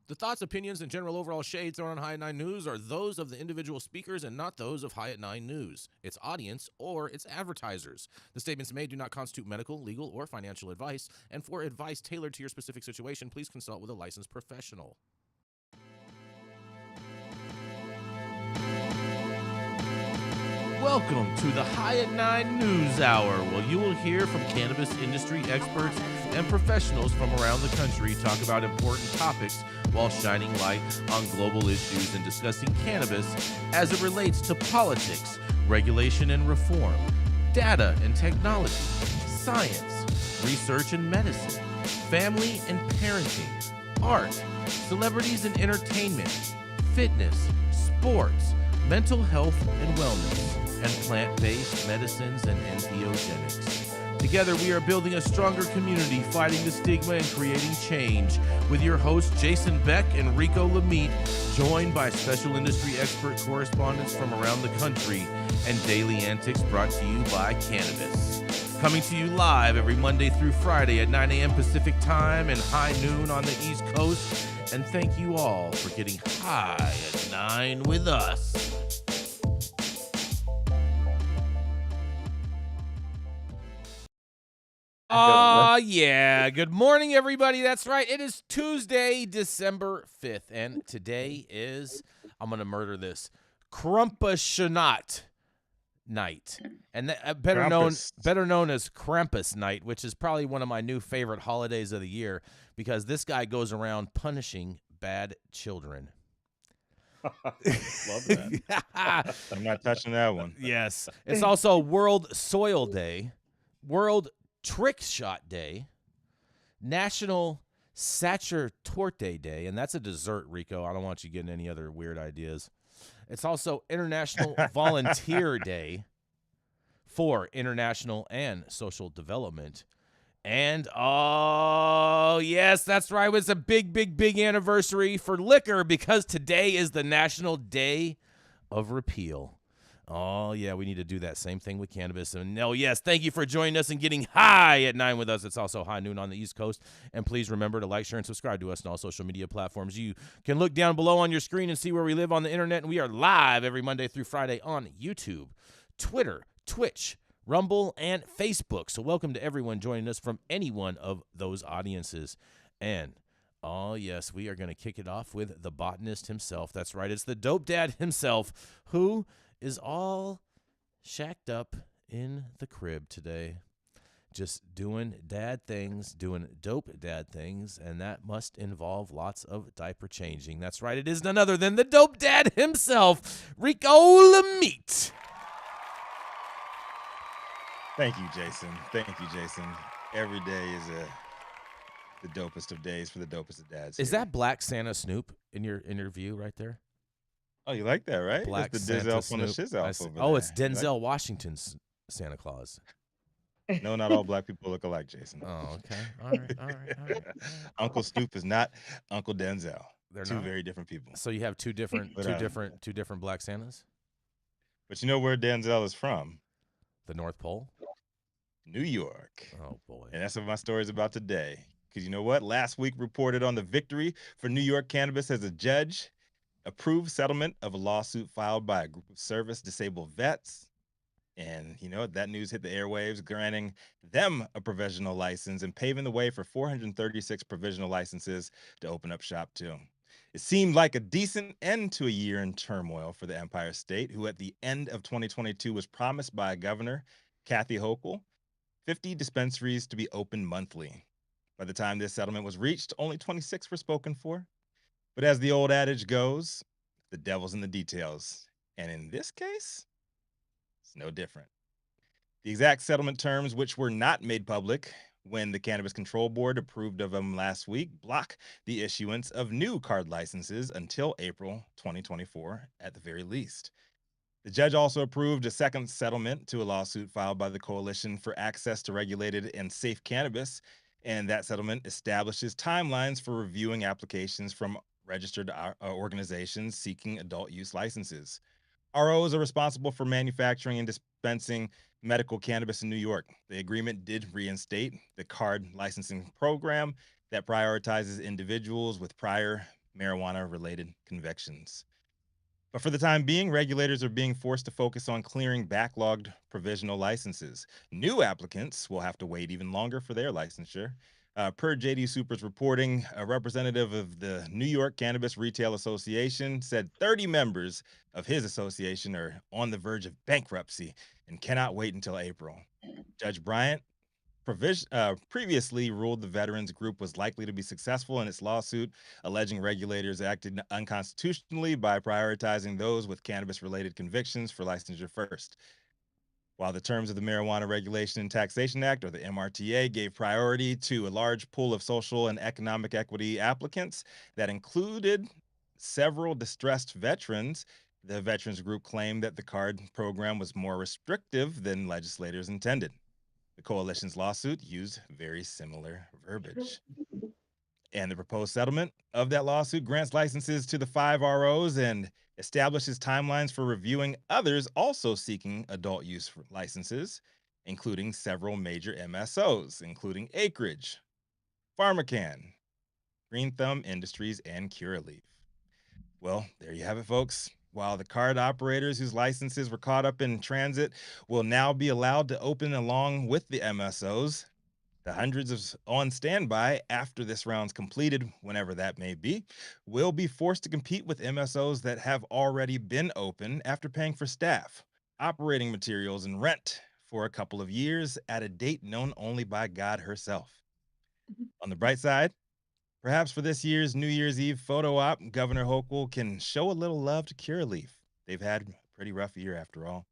The thoughts, opinions, and general overall shades thrown on High at 9 News are those of the individual speakers and not those of High at 9 News, its audience, or its advertisers. The statements made do not constitute medical, legal, or financial advice, and for advice tailored to your specific situation, please consult with a licensed professional. Welcome to the High at 9 News Hour, where you will hear from cannabis industry experts and professionals from around the country talk about important topics while shining light on global issues and discussing cannabis as it relates to politics, regulation and reform, data and technology, science, research and medicine, family and parenting, art, celebrities and entertainment, fitness, sports, mental health and wellness, and plant-based medicines and entheogenics. Together, we are building a stronger community, fighting the stigma and creating change. With your hosts, Jason Beck and Rico Lamitte, joined by special industry expert correspondents from around the country, and daily antics brought to you by Cannabis. Coming to you live every Monday through Friday at 9 a.m. Pacific Time and high noon on the East Coast. And thank you all for getting high at 9 with us. Yeah. Good morning, everybody. That's right. It is Tuesday, December 5th. And today is, I'm going to murder this, Krampusnacht night. And better known as Krampus night, which is probably one of my new favorite holidays of the year because this guy goes around punishing bad children. Love that. I'm not touching that one. Yes. It's also World Soil Day, World Trick Shot Day, National Sacher Torte Day, and that's a dessert, Rico. I don't want you getting any other weird ideas. It's also International Volunteer Day for international and social development. And, oh, yes, that's right. It's a big anniversary for liquor because today is the National Day of Repeal. Oh, yeah, we need to do that same thing with cannabis. And, oh, yes, thank you for joining us and getting high at 9 with us. It's also high noon on the East Coast. And please remember to like, share, and subscribe to us on all social media platforms. You can look down below on your screen and see where we live on the internet. And we are live every Monday through Friday on YouTube, Twitter, Twitch, Rumble, and Facebook. So welcome to everyone joining us from any one of those audiences. And, oh, yes, we are going to kick it off with the botanist himself. That's right. It's the dope dad himself who is all shacked up in the crib today, just doing dad things, doing dope dad things, and that must involve lots of diaper changing. That's right, it is none other than the dope dad himself, Rico Lamitte. Thank you, Jason. Every day is the dopest of days for the dopest of dads. Is that Black Santa Snoop in your view right there? Oh, you like that, right? Black it's the Santa Denzel from the Snoop. shiz over Oh, there. it's Denzel Washington's Santa Claus. No, not all black people look alike, Jason. Oh, okay. All right. Uncle Snoop is not Uncle Denzel. They're two not? very different people. So you have two different Black Santas? But you know where Denzel is from? The North Pole? New York. Oh, boy. And that's what my story is about today. Because you know what? Last week reported on the victory for New York cannabis as a judge approved settlement of a lawsuit filed by a group of service-disabled vets. And, you know, that news hit the airwaves, granting them a provisional license and paving the way for 436 provisional licenses to open up shop too. It seemed like a decent end to a year in turmoil for the Empire State, who at the end of 2022 was promised by Governor Kathy Hochul 50 dispensaries to be open monthly. By the time this settlement was reached, only 26 were spoken for. But as the old adage goes, the devil's in the details. And in this case, it's no different. The exact settlement terms, which were not made public when the Cannabis Control Board approved of them last week, block the issuance of new card licenses until April 2024 at the very least. The judge also approved a second settlement to a lawsuit filed by the Coalition for Access to Regulated and Safe Cannabis, and that settlement establishes timelines for reviewing applications from registered organizations seeking adult use licenses. ROs are responsible for manufacturing and dispensing medical cannabis in New York. The agreement did reinstate the card licensing program that prioritizes individuals with prior marijuana-related convictions. But for the time being, regulators are being forced to focus on clearing backlogged provisional licenses. New applicants will have to wait even longer for their licensure. Per JD Super's reporting, a representative of the New York Cannabis Retail Association said 30 members of his association are on the verge of bankruptcy and cannot wait until April. Judge Bryant previously ruled the veterans group was likely to be successful in its lawsuit, alleging regulators acted unconstitutionally by prioritizing those with cannabis-related convictions for licensure first. While the terms of the Marijuana Regulation and Taxation Act, or the MRTA, gave priority to a large pool of social and economic equity applicants that included several distressed veterans, the veterans group claimed that the card program was more restrictive than legislators intended. The coalition's lawsuit used very similar verbiage. And the proposed settlement of that lawsuit grants licenses to the 5 ROs and establishes timelines for reviewing others also seeking adult use licenses, including several major MSOs, including Acreage, PharmaCann, Green Thumb Industries, and Curaleaf. Well, there you have it, folks. While the card operators whose licenses were caught up in transit will now be allowed to open along with the MSOs, the hundreds of on standby after this round's completed, whenever that may be, will be forced to compete with MSOs that have already been open after paying for staff, operating materials, and rent for a couple of years at a date known only by God herself. On the bright side, perhaps for this year's New Year's Eve photo op, Governor Hochul can show a little love to Curaleaf. They've had a pretty rough year after all.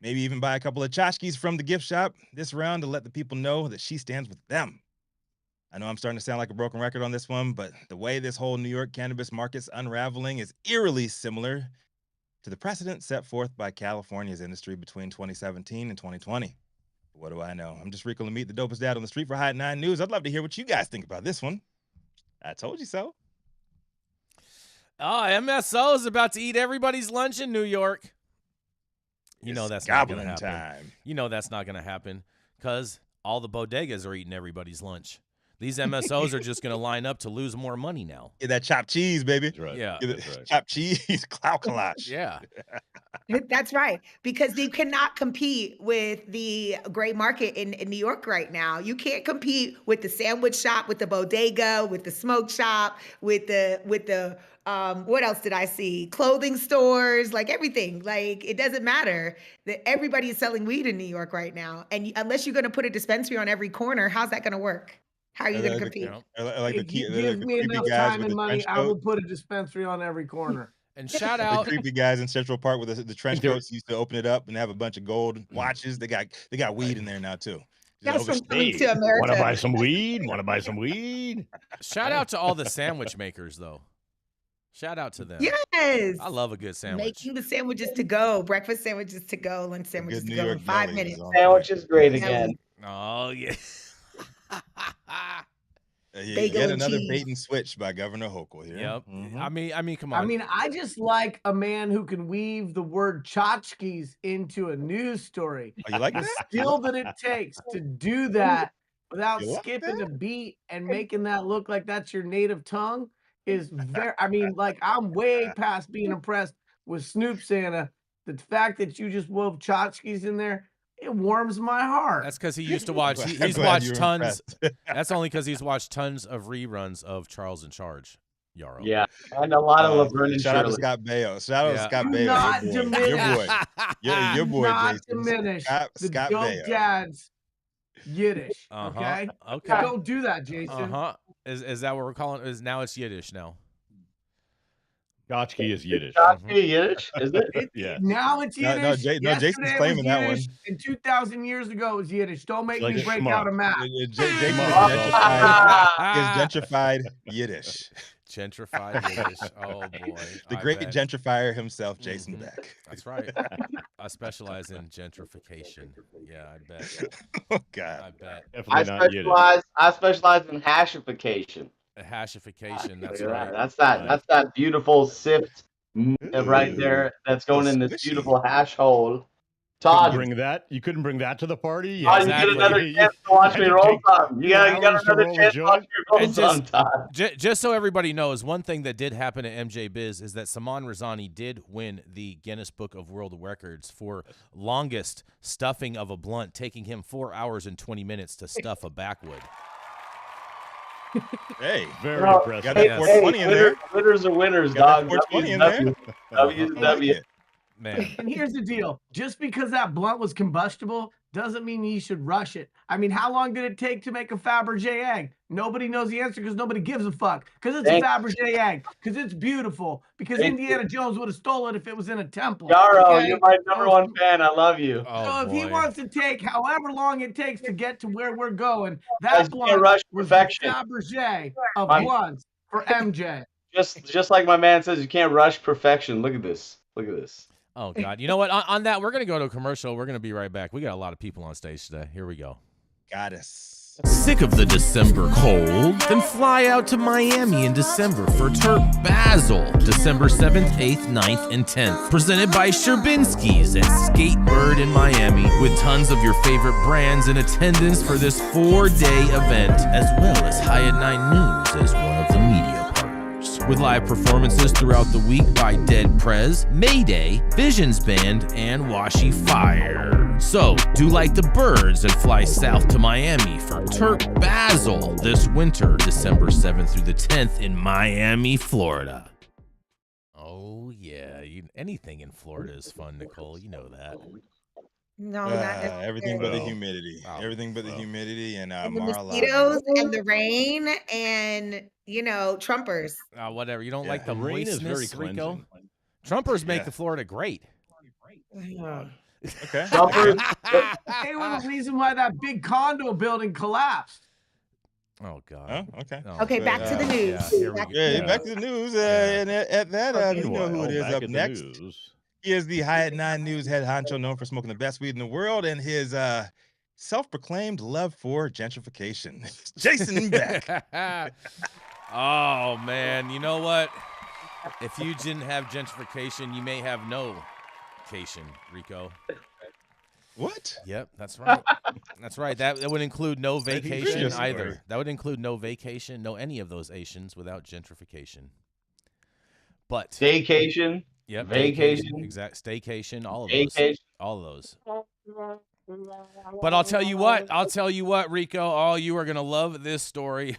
Maybe even buy a couple of tchotchkes from the gift shop this round to let the people know that she stands with them. I know I'm starting to sound like a broken record on this one, but the way this whole New York cannabis market's unraveling is eerily similar to the precedent set forth by California's industry between 2017 and 2020. What do I know? I'm just Rico Lamitte, the dopest dad on the street for Hot 9 News. I'd love to hear what you guys think about this one. I told you so. Oh, MSO is about to eat everybody's lunch in New York. You know that's not going to happen. Time. You know that's not going to happen because all the bodegas are eating everybody's lunch. These MSOs are just going to line up to lose more money now. Get that chopped cheese, baby. That's right. Yeah. That's right. Chopped cheese, clout collage. Yeah. That's right, because you cannot compete with the gray market in New York right now. You can't compete with the sandwich shop, with the bodega, with the smoke shop, with the what else did I see? Clothing stores, like everything. Like it doesn't matter that everybody is selling weed in New York right now, and unless you're going to put a dispensary on every corner, how's that going to work? How are you going to compete? Like If you give me enough time and money, I will put a dispensary on every corner. And shout the out creepy guys in Central Park with the trench coats used to open it up and have a bunch of gold watches. They got weed in there now too. That's from coming to Want to America. buy some weed? Want to buy some weed? shout out to all the sandwich makers though. Shout out to them. Yes. I love a good sandwich. Making the sandwiches to go, breakfast sandwiches to go, lunch sandwiches to New go in York 5 deli minutes. is on Sandwich is great again. Oh yeah. Bagel Yet and another cheese. bait and switch by Governor Hochul here. Yep. Mhm. I mean, come on. I mean, I just like a man who can weave the word tchotchkes into a news story. Oh, you like The that? skill that it takes to do that without You like skipping that? a beat and making that look like that's your native tongue is very, I mean, like I'm way past being impressed with Snoop Santa. The fact that you just wove tchotchkes in there, it warms my heart. That's because he used to watch. I'm He's glad watched you're tons. impressed. That's only because he's watched tons of reruns of Charles in Charge. Yarrow. Yeah, and a lot of Laverne and Shout out to Shirley. Scott Baio. Shout out to Yeah. Scott Do Baio. not Your boy. diminish. Your boy, Not Jason. diminish the Scott dope Baio. dad's Yiddish. Okay, Okay. don't do that, Jason. Is that what we're calling? Is now it's Yiddish now? Tchotchke is Yiddish. Tchotchke Yiddish, is it? Yeah. Now it's No, Yiddish. Jason's Yesterday it was claiming that one. Yiddish, and 2,000 years ago it was Yiddish. Don't make Like me a break schmuck. out a map. Jason is Ah. gentrified Yiddish. Gentrified Yiddish. Oh boy. The I great bet. gentrifier himself, Jason Beck. That's right. I specialize in gentrification. Yeah, I bet. Oh God. I bet. I Definitely not Yiddish. specialize in hashification. A hashification. That's Look at right. that. That's that beautiful sift right Ooh. there that's going in this Squishy. beautiful hash hole. Todd, You couldn't bring that to the party. Todd, exactly. you get another chance to watch me roll some. You got hours to another roll a chance to watch joint. me roll And some, Todd. Just so everybody knows, one thing that did happen at MJ Biz is that Saman Razani did win the Guinness Book of World Records for longest stuffing of a blunt, taking him 4 hours and 20 minutes to stuff a backwood. Hey, Very Well, impressive. got that 420 in there. Winners are winners, Got that dog. 420 in there. W. I like it. Man, And here's the deal. Just because that blunt was combustible doesn't mean you should rush it. I mean, how long did it take to make a Fabergé egg? Nobody knows the answer because nobody gives a fuck. Because it's a Fabergé egg. Because it's beautiful. Because Indiana Jones would have stolen it if it was in a temple. Yarrow, okay? you're my #1 fan. I love you. oh So if he boy. wants to take however long it takes to get to where we're going, Guys, that you can't blunt rush was the perfection. Fabergé of My- blunts for MJ. Just like my man says, you can't rush perfection. Look at this. Look at this. Oh God. You know what? On that, we're gonna go to a commercial. We're gonna be right back. We got a lot of people on stage today. Here we go. Goddess. Sick of the December cold? Then fly out to Miami in December for Turk Basil, December 7th, 8th, 9th, and 10th. Presented by Sherbinski's at Skatebird in Miami, with tons of your favorite brands in attendance for this 4-day event, as well as Hyatt 9 News as one of the media partners. With live performances throughout the week by Dead Prez, Mayday, Visions Band, and Washi Fire. So, do like the birds and fly south to Miami for Turk Basil this winter, December 7th through the 10th in Miami, Florida. Oh, yeah. Anything in Florida is fun, Nicole. You know that. No, not necessarily. Everything but the Well, humidity. oh, Everything but the well. humidity and And the Mar-a-Lago. mosquitoes and the rain and, Trumpers. Whatever. You don't Yeah. like the Rain is very moistness, Rico? cleansing. Trumpers make Yeah. the Florida great. Okay. Trumpers. They were the reason why that big condo building collapsed. Oh, God. Oh, okay. Oh, Okay, back to the news. Yeah, here we Back go. to Yeah, Yeah. back to the news. Yeah. And at that, you know who it is Meanwhile, up back at the next. news. He is the Hyatt 9 News head honcho, known for smoking the best weed in the world, and his self-proclaimed love for gentrification. Jason Beck. Oh, man. You know what? If you didn't have gentrification, you may have no cation, Rico. What? Yep, that's right. That's right. That would include no Said he vacation read. either. That would include no vacation, no any of those Asians without gentrification. But Staycation. yep, vacation. exact staycation, all of those, Staycation. all of those. But I'll tell you what, Rico. Oh, you are gonna love this story.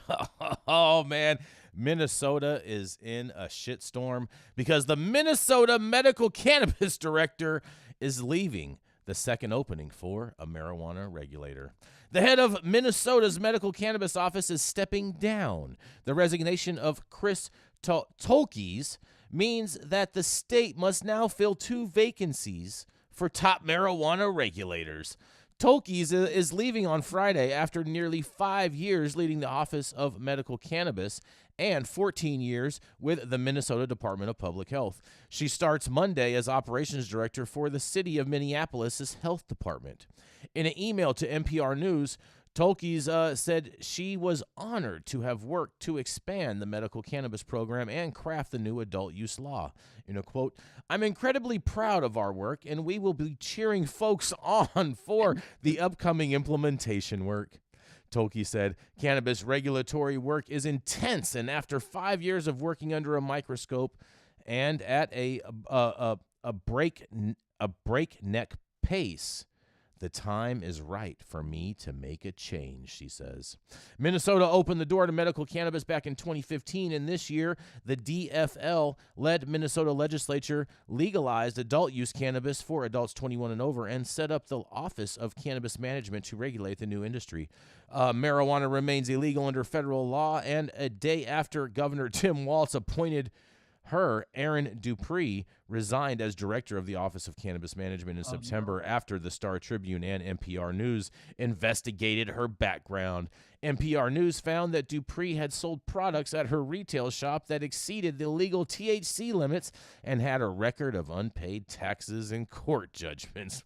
Oh man, Minnesota is in a shitstorm because the Minnesota medical cannabis director is leaving the second opening for a marijuana regulator. The head of Minnesota's medical cannabis office is stepping down. The resignation of Chris Tolkes means that the state must now fill 2 vacancies for top marijuana regulators. Tolkes is leaving on Friday after nearly 5 years leading the Office of Medical Cannabis and 14 years with the Minnesota Department of Public Health. She starts Monday as operations director for the city of Minneapolis' health department. In an email to NPR News, Tolkes said she was honored to have worked to expand the medical cannabis program and craft the new adult use law. In a quote, "I'm incredibly proud of our work, and we will be cheering folks on for the upcoming implementation work." Tolkes said, "Cannabis regulatory work is intense, and after 5 years of working under a microscope and at a breakneck pace, the time is right for me to make a change," she says. Minnesota opened the door to medical cannabis back in 2015, and this year, the DFL-led Minnesota legislature legalized adult-use cannabis for adults 21 and over and set up the Office of Cannabis Management to regulate the new industry. Marijuana remains illegal under federal law, and a day after Governor Tim Walz appointed her, Aaron Dupree resigned as director of the Office of Cannabis Management in September after the Star Tribune and NPR News investigated her background. NPR News found that Dupree had sold products at her retail shop that exceeded the legal THC limits and had a record of unpaid taxes and court judgments.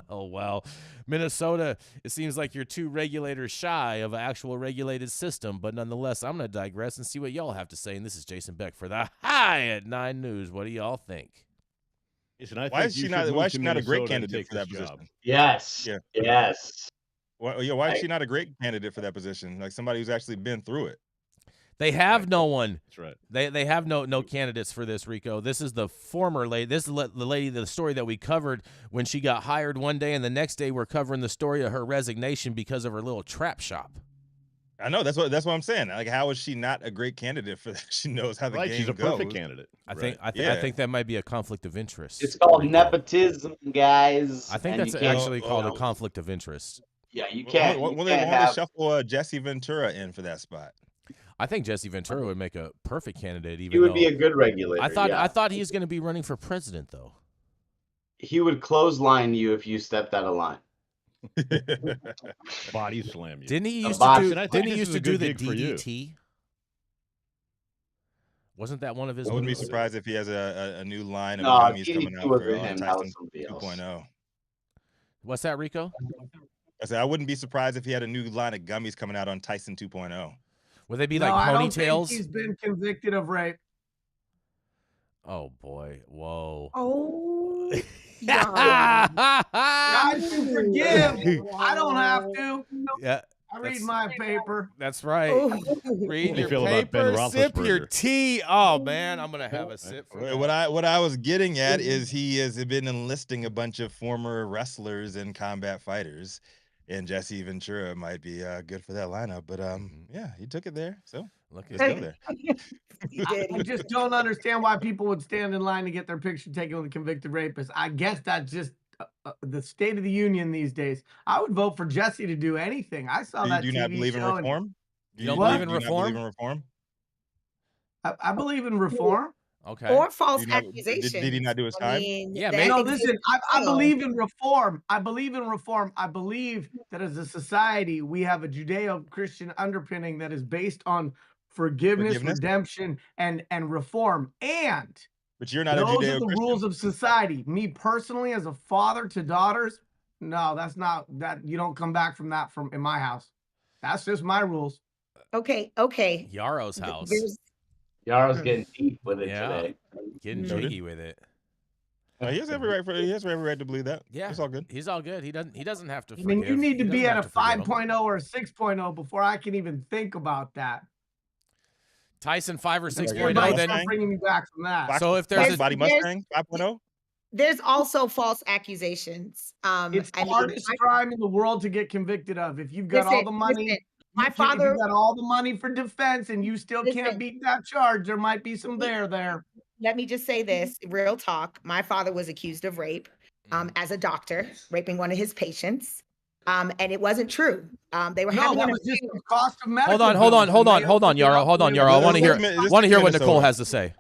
Well. Minnesota, it seems like you're 2 regulators shy of an actual regulated system, but nonetheless, I'm going to digress and see what y'all have to say. And this is Jason Beck for the Hyatt 9 News. What do y'all think? Listen, I Why think is you she should not? move Why is to she not a great Minnesota and candidate take for that this job. position? Yes. Yeah. Yes. Why is she not a great candidate for that position? Like somebody who's actually been through it. They have no one. That's right. They have no candidates for this, Rico. This is the former lady. This is the lady, the story that we covered when she got hired one day, and the next day we're covering the story of her resignation because of her little trap shop. I know that's what I'm saying. Like, how is she not a great candidate for that? She knows how the game She's a goes. perfect candidate. I Yeah. think that might be a conflict of interest. It's called Rico. nepotism, guys. I think and that's you can't, actually you called a know, conflict of interest. Yeah, you Why can't. don't You they can't have. shuffle Jesse Ventura in for that spot? I think Jesse Ventura would make a perfect candidate. Even He would though be a good regulator. I thought he was going to be running for president, though. He would clothesline you if you stepped out of line. Body slam you. Didn't he A used box. to do? And I think Didn't he this used is to a do good the gig for you. DDT? Wasn't that one of his? I wouldn't be moves? surprised if he has a new line of No, gummies DDT coming out wasn't for him. That Tyson was somebody else. 2.0. What's that, Rico? I said I wouldn't be surprised if he had a new line of gummies coming out on Tyson 2.0. Would they be No, like I don't think ponytails? he's been convicted of rape. Oh boy! Whoa! Oh, God, yeah, you forgive. I don't have to. I read That's- my paper. that's right. Oh. Read do you your feel about Ben paper, sip your Roethlisberger? tea. Oh man, I'm gonna have a sip. For that. What I was getting at is he has been enlisting a bunch of former wrestlers and combat fighters, and Jesse Ventura might be good for that lineup. But yeah, he took it there. So Look let's at go there. He did. I just don't understand why people would stand in line to get their picture taken with a convicted rapist. I guess that's just the state of the union these days. I would vote for Jesse to do anything. I saw that Do you TV not believe in show. reform? You don't What? believe in Do you not believe reform? in reform? I believe in reform. Okay. Or false Did he not- accusations. did he not do his I time? mean, Yeah, that maybe- No, exists listen, I still. believe in reform. I believe in reform. I believe that as a society, we have a Judeo-Christian underpinning that is based on forgiveness, redemption, and reform. And But you're not those a are the Judeo-Christian. rules of society. Me personally, as a father to daughters, no, that's not that. You don't come back from that in my house. That's just my rules. Okay. Yarrow's house. There's- Yarrow's getting deep with it Yeah. today. Getting Mhm. jiggy with it. He has every right to believe that. Yeah, It's all good. He's all good. He doesn't have to I forgive. mean, you need to He be doesn't at a have to forgive him. 5.0 or a 6.0 before I can even think about that. Tyson 5 or Like your 6.0, body then Mustang? bringing me back from that. So if there's a Body Mustang 5.0, There's also false accusations. It's the hardest crime in the world to get convicted of. If you've got all Listen, the money, listen, my if father- you got all the money for defense and you still Listen. can't beat that charge, there might be some there. Let me just say this, real talk. My father was accused of rape as a doctor, raping one of his patients. And it wasn't true. They were No, having that an was just affair. the cost of medical Hold on, Yarrow. Hold on, Yarrow. I want to hear what Nicole has to say.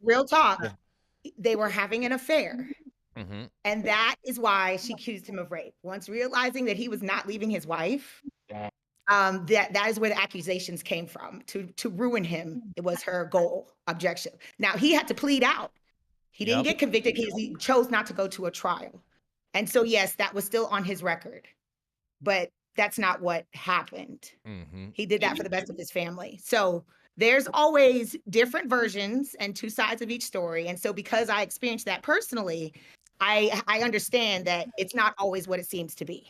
Real talk. They were having an affair. Mm-hmm. And that is why she accused him of rape. Once realizing that he was not leaving his wife, that is where the accusations came from, to ruin him. It was her goal, objective. Now, he had to plead out. He didn't get convicted because he chose not to go to a trial. And so, yes, that was still on his record. But that's not what happened. Mm-hmm. He did that for the best of his family. So there's always different versions and two sides of each story. And so because I experienced that personally, I understand that it's not always what it seems to be.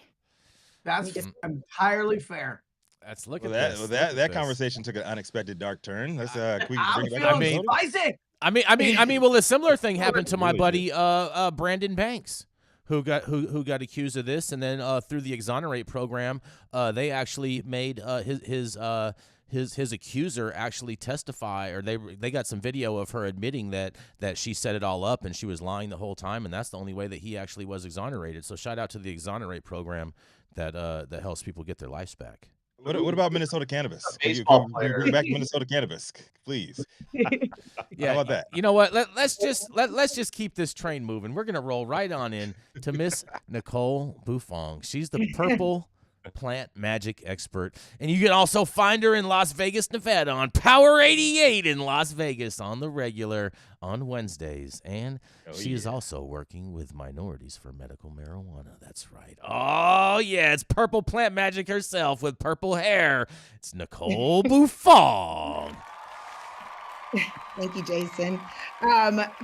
That's entirely fair. Let's look well, at that this. that, that conversation took an unexpected dark turn. Let's can we I'm bring it back? feeling to spicy. I mean, well, a similar thing happened to my Really buddy Brandon Banks, who got accused of this, and then through the Exonerate program, they actually made his accuser actually testify, or they got some video of her admitting that she set it all up and she was lying the whole time, and that's the only way that he actually was exonerated. So shout out to the Exonerate program that helps people get their lives back. What about Minnesota Cannabis? Baseball Can you player. bring back Minnesota Cannabis, please? Yeah, How about that? You know what? Let's just keep this train moving. We're gonna roll right on in to Miss Nicole Buffong. She's the purple plant magic expert, and you can also find her in Las Vegas, Nevada, on Power 88 in Las Vegas on the regular on Wednesdays, and she is also working with minorities for medical marijuana. That's right. Oh yeah, it's purple plant magic herself with purple hair. It's Nicole Buffong. Thank you, Jason.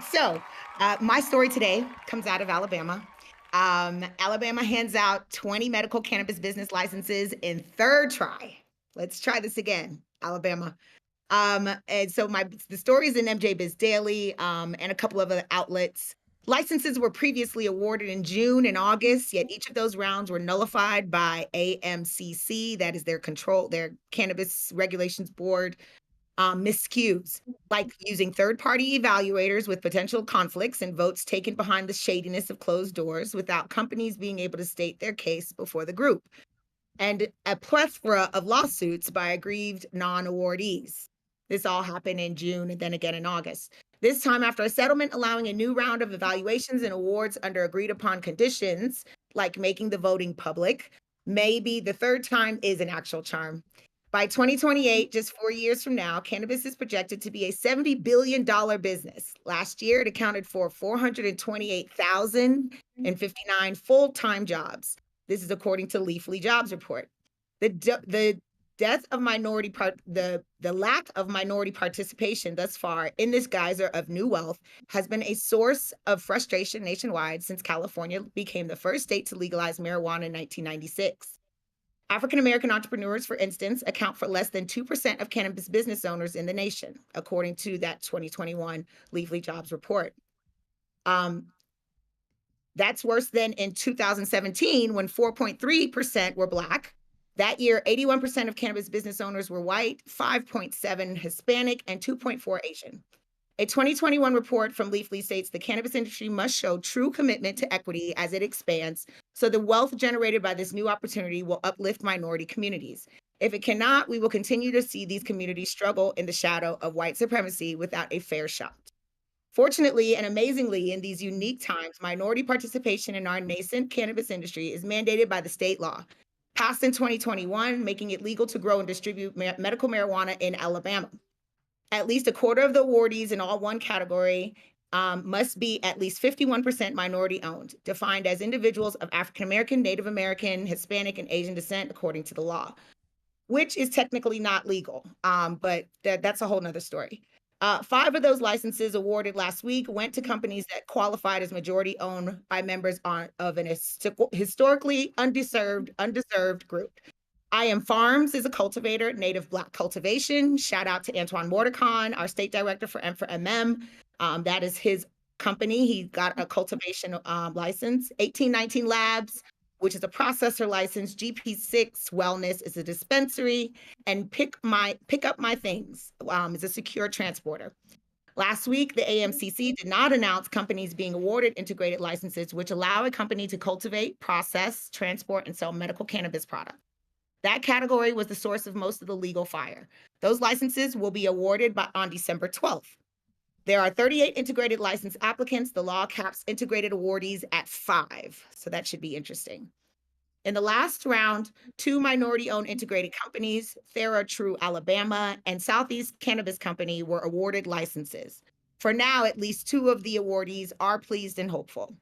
So my story today comes out of Alabama. Alabama hands out 20 medical cannabis business licenses in third try. Let's try this again, Alabama. And so the story is in MJ Biz Daily and a couple of other outlets. Licenses were previously awarded in June and August, yet each of those rounds were nullified by AMCC, that is their Cannabis Regulations Board, miscues, like using third-party evaluators with potential conflicts and votes taken behind the shadiness of closed doors without companies being able to state their case before the group, and a plethora of lawsuits by aggrieved non-awardees. This all happened in June and then again in August. This time after a settlement allowing a new round of evaluations and awards under agreed upon conditions, like making the voting public, maybe the third time is an actual charm. By 2028, just 4 years from now, cannabis is projected to be a $70 billion business. Last year, it accounted for 428,059 full-time jobs. This is according to Leafly Jobs Report. The lack of minority participation thus far in this geyser of new wealth has been a source of frustration nationwide since California became the first state to legalize marijuana in 1996. African-American entrepreneurs, for instance, account for less than 2% of cannabis business owners in the nation, according to that 2021 Leafly Jobs Report. That's worse than in 2017, when 4.3% were Black. That year, 81% of cannabis business owners were white, 5.7% Hispanic, and 2.4% Asian. A 2021 report from Leafly states the cannabis industry must show true commitment to equity as it expands, so the wealth generated by this new opportunity will uplift minority communities. If it cannot, we will continue to see these communities struggle in the shadow of white supremacy without a fair shot. Fortunately and amazingly, in these unique times, minority participation in our nascent cannabis industry is mandated by the state law, passed in 2021, making it legal to grow and distribute medical marijuana in Alabama. At least a quarter of the awardees in all one category must be at least 51% minority owned, defined as individuals of African American, Native American, Hispanic, and Asian descent, according to the law, which is technically not legal, but that's a whole nother story. 5 of those licenses awarded last week went to companies that qualified as majority owned by members of an historically undeserved group. I Am Farms is a cultivator, native Black cultivation. Shout out to Antoine Mordecon, our state director for M4MM. That is his company. He got a cultivation license. 1819 Labs, which is a processor license. GP6 Wellness is a dispensary. And Pick Up My Things is a secure transporter. Last week, the AMCC did not announce companies being awarded integrated licenses, which allow a company to cultivate, process, transport, and sell medical cannabis products. That category was the source of most of the legal fire. Those licenses will be awarded on December 12th. There are 38 integrated license applicants. The law caps integrated awardees at 5, so that should be interesting. In the last round, 2 minority-owned integrated companies, TheraTrue Alabama and Southeast Cannabis Company, were awarded licenses. For now, at least 2 of the awardees are pleased and hopeful.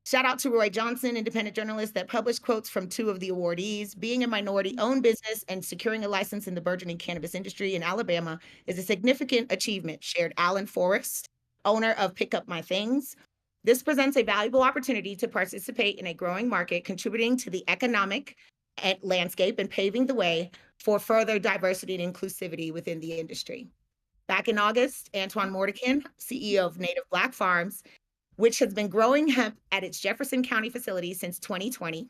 Shout out to Roy Johnson, independent journalist that published quotes from 2 of the awardees. Being a minority-owned business and securing a license in the burgeoning cannabis industry in Alabama is a significant achievement, shared Alan Forrest, owner of Pick Up My Things. This presents a valuable opportunity to participate in a growing market, contributing to the economic landscape and paving the way for further diversity and inclusivity within the industry. Back in August, Antoine Mordecon, CEO of Native Black Farms, which has been growing hemp at its Jefferson County facility since 2020,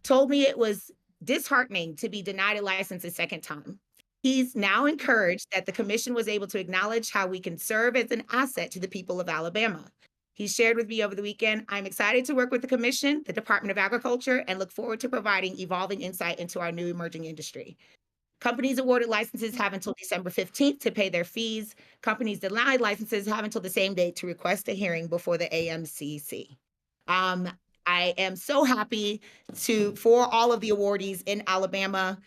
told me it was disheartening to be denied a license a second time. He's now encouraged that the commission was able to acknowledge how we can serve as an asset to the people of Alabama. He shared with me over the weekend, I'm excited to work with the commission, the Department of Agriculture, and look forward to providing evolving insight into our new emerging industry. Companies awarded licenses have until December 15th to pay their fees. Companies denied licenses have until the same date to request a hearing before the AMCC. I am so happy for all of the awardees in Alabama.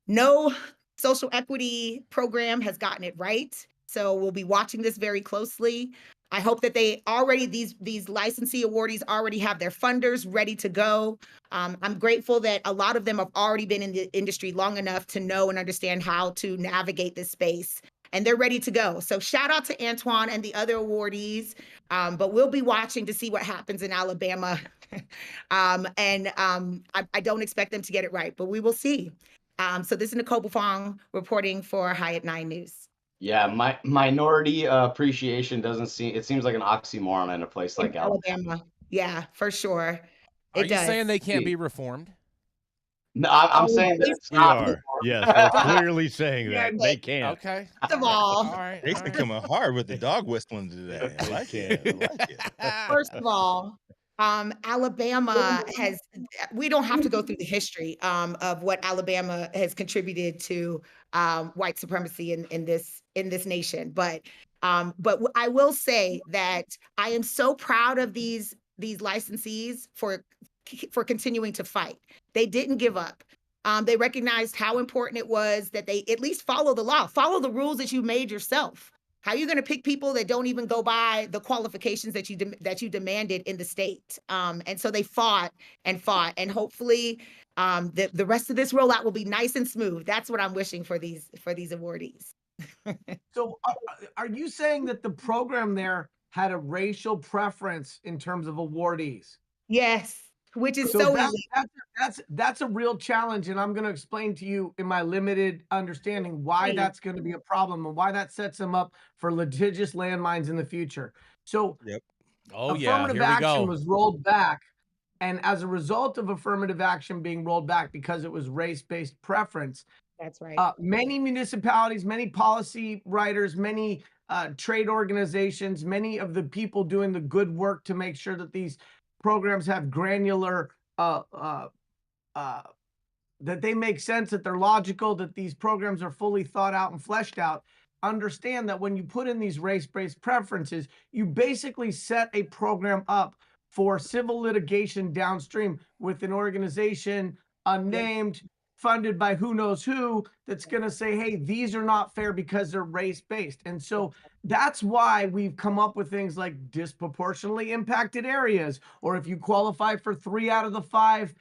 No social equity program has gotten it right, so we'll be watching this very closely. I hope that these licensee awardees already have their funders ready to go. I'm grateful that a lot of them have already been in the industry long enough to know and understand how to navigate this space. and they're ready to go. So shout out to Antoine and the other awardees. But we'll be watching to see what happens in Alabama. I don't expect them to get it right, but we will see. So this is Nicole Buffong reporting for High at 9 News. Yeah, my minority appreciation doesn't seem. It seems like an oxymoron in a place like In Alabama. Yeah, for sure. Are It you does. saying they can't be reformed? No, I'm Oh, saying that please it's We not. are. Yes, we're clearly saying Yeah, that. They can't. Okay. First of all, All right. Jason all right. coming hard with the dog whistling today. I like it. I like it. first of all, Alabama has, we don't have to go through the history of what Alabama has contributed to white supremacy in this nation. But I will say that I am so proud of these licensees for continuing to fight. They didn't give up. They recognized how important it was that they at least follow the law, follow the rules that you made yourself. How are you going to pick people that don't even go by the qualifications that you demanded in the state? And so they fought, and hopefully the rest of this rollout will be nice and smooth. That's what I'm wishing for these awardees. So are you saying that the program there had a racial preference in terms of awardees? Yes, which is So so that, easy. that's a real challenge, and I'm going to explain to you in my limited understanding why that's going to be a problem and why that sets them up for litigious landmines in the future. So Yep. Oh yeah. affirmative Here we action go. was rolled back, and as a result of affirmative action being rolled back because it was race-based preference, That's right. many municipalities, many policy writers, many trade organizations, many of the people doing the good work to make sure that these programs have granular, that they make sense, that they're logical, that these programs are fully thought out and fleshed out, understand that when you put in these race-based preferences, you basically set a program up for civil litigation downstream with an organization unnamed, funded by who knows who, that's going to say, hey, these are not fair because they're race-based. And so that's why we've come up with things like disproportionately impacted areas, or if you qualify for 3 out of the 5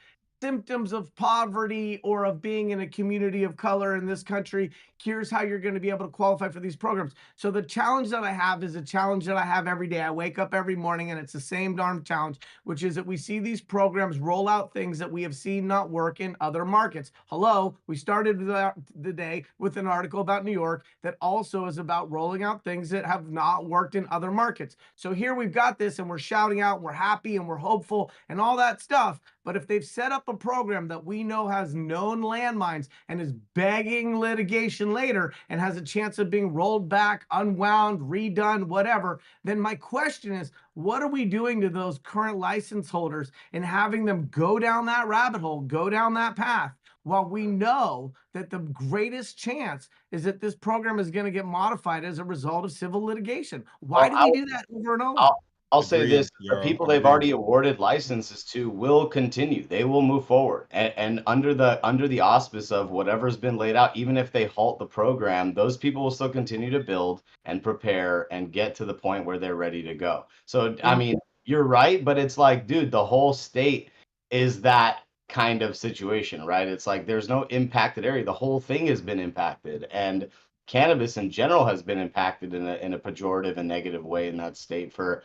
symptoms of poverty or of being in a community of color in this country, here's how you're going to be able to qualify for these programs. So the challenge that I have is a challenge that I have every day. I wake up every morning and it's the same darn challenge, which is that we see these programs roll out things that we have seen not work in other markets. Hello, we started the day with an article about New York that also is about rolling out things that have not worked in other markets. So here we've got this and we're shouting out, we're happy and we're hopeful and all that stuff. But if they've set up a program that we know has known landmines and is begging litigation later and has a chance of being rolled back, unwound, redone, whatever, then my question is, what are we doing to those current license holders and having them go down that rabbit hole, go down that path, while we know that the greatest chance is that this program is going to get modified as a result of civil litigation? Why do we do that over and over? I'll say Agreed, this, the Yarrow, people they've agreed. already awarded licenses to will continue. They will move forward. And under the auspice of whatever's been laid out, even if they halt the program, those people will still continue to build and prepare and get to the point where they're ready to go. So, I mean, you're right, but it's like, dude, the whole state is that kind of situation, right? It's like there's no impacted area. The whole thing has been impacted. And cannabis in general has been impacted in a pejorative and negative way in that state for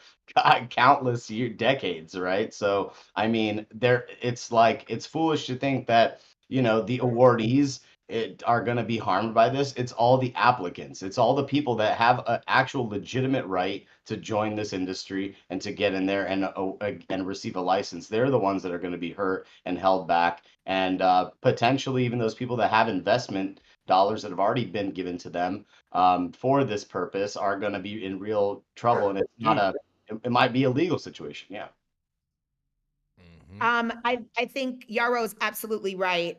countless decades, right? So I mean, it's like it's foolish to think that the awardees are going to be harmed by this. It's all the applicants. It's all the people that have an actual legitimate right to join this industry and to get in there and receive a license. They're the ones that are going to be hurt and held back, and potentially even those people that have investment dollars that have already been given to them for this purpose are going to be in real trouble. And it's not it might be a legal situation. Yeah. I think Yarrow's absolutely right.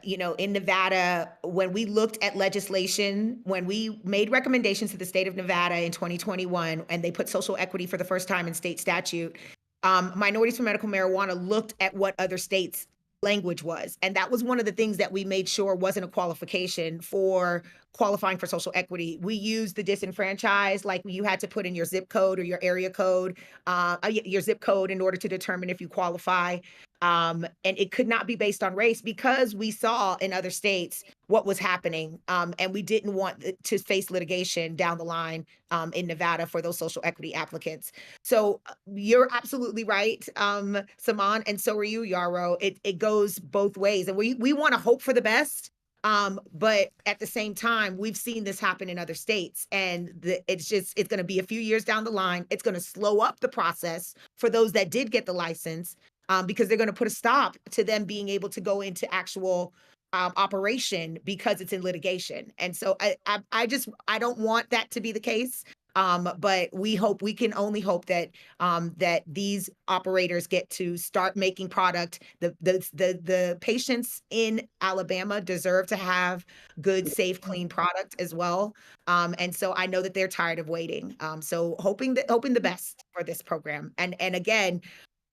In Nevada, when we looked at legislation, when we made recommendations to the state of Nevada in 2021, and they put social equity for the first time in state statute, Minorities for Medical Marijuana looked at what other states' language was. And that was one of the things that we made sure wasn't a qualification for qualifying for social equity. We used the disenfranchised, like you had to put in your zip code or your area code, your zip code in order to determine if you qualify. And it could not be based on race because we saw in other states what was happening. And we didn't want to face litigation down the line in Nevada for those social equity applicants. So you're absolutely right, Saman, and so are you, Yarrow. It goes both ways. And we want to hope for the best. But at the same time, we've seen this happen in other states, and it's going to be a few years down the line. It's going to slow up the process for those that did get the license, because they're going to put a stop to them being able to go into actual operation because it's in litigation. And so I don't want that to be the case. But we can only hope that that these operators get to start making product. The patients in Alabama deserve to have good, safe, clean product as well. And so I know that they're tired of waiting. So hoping the best for this program. And again,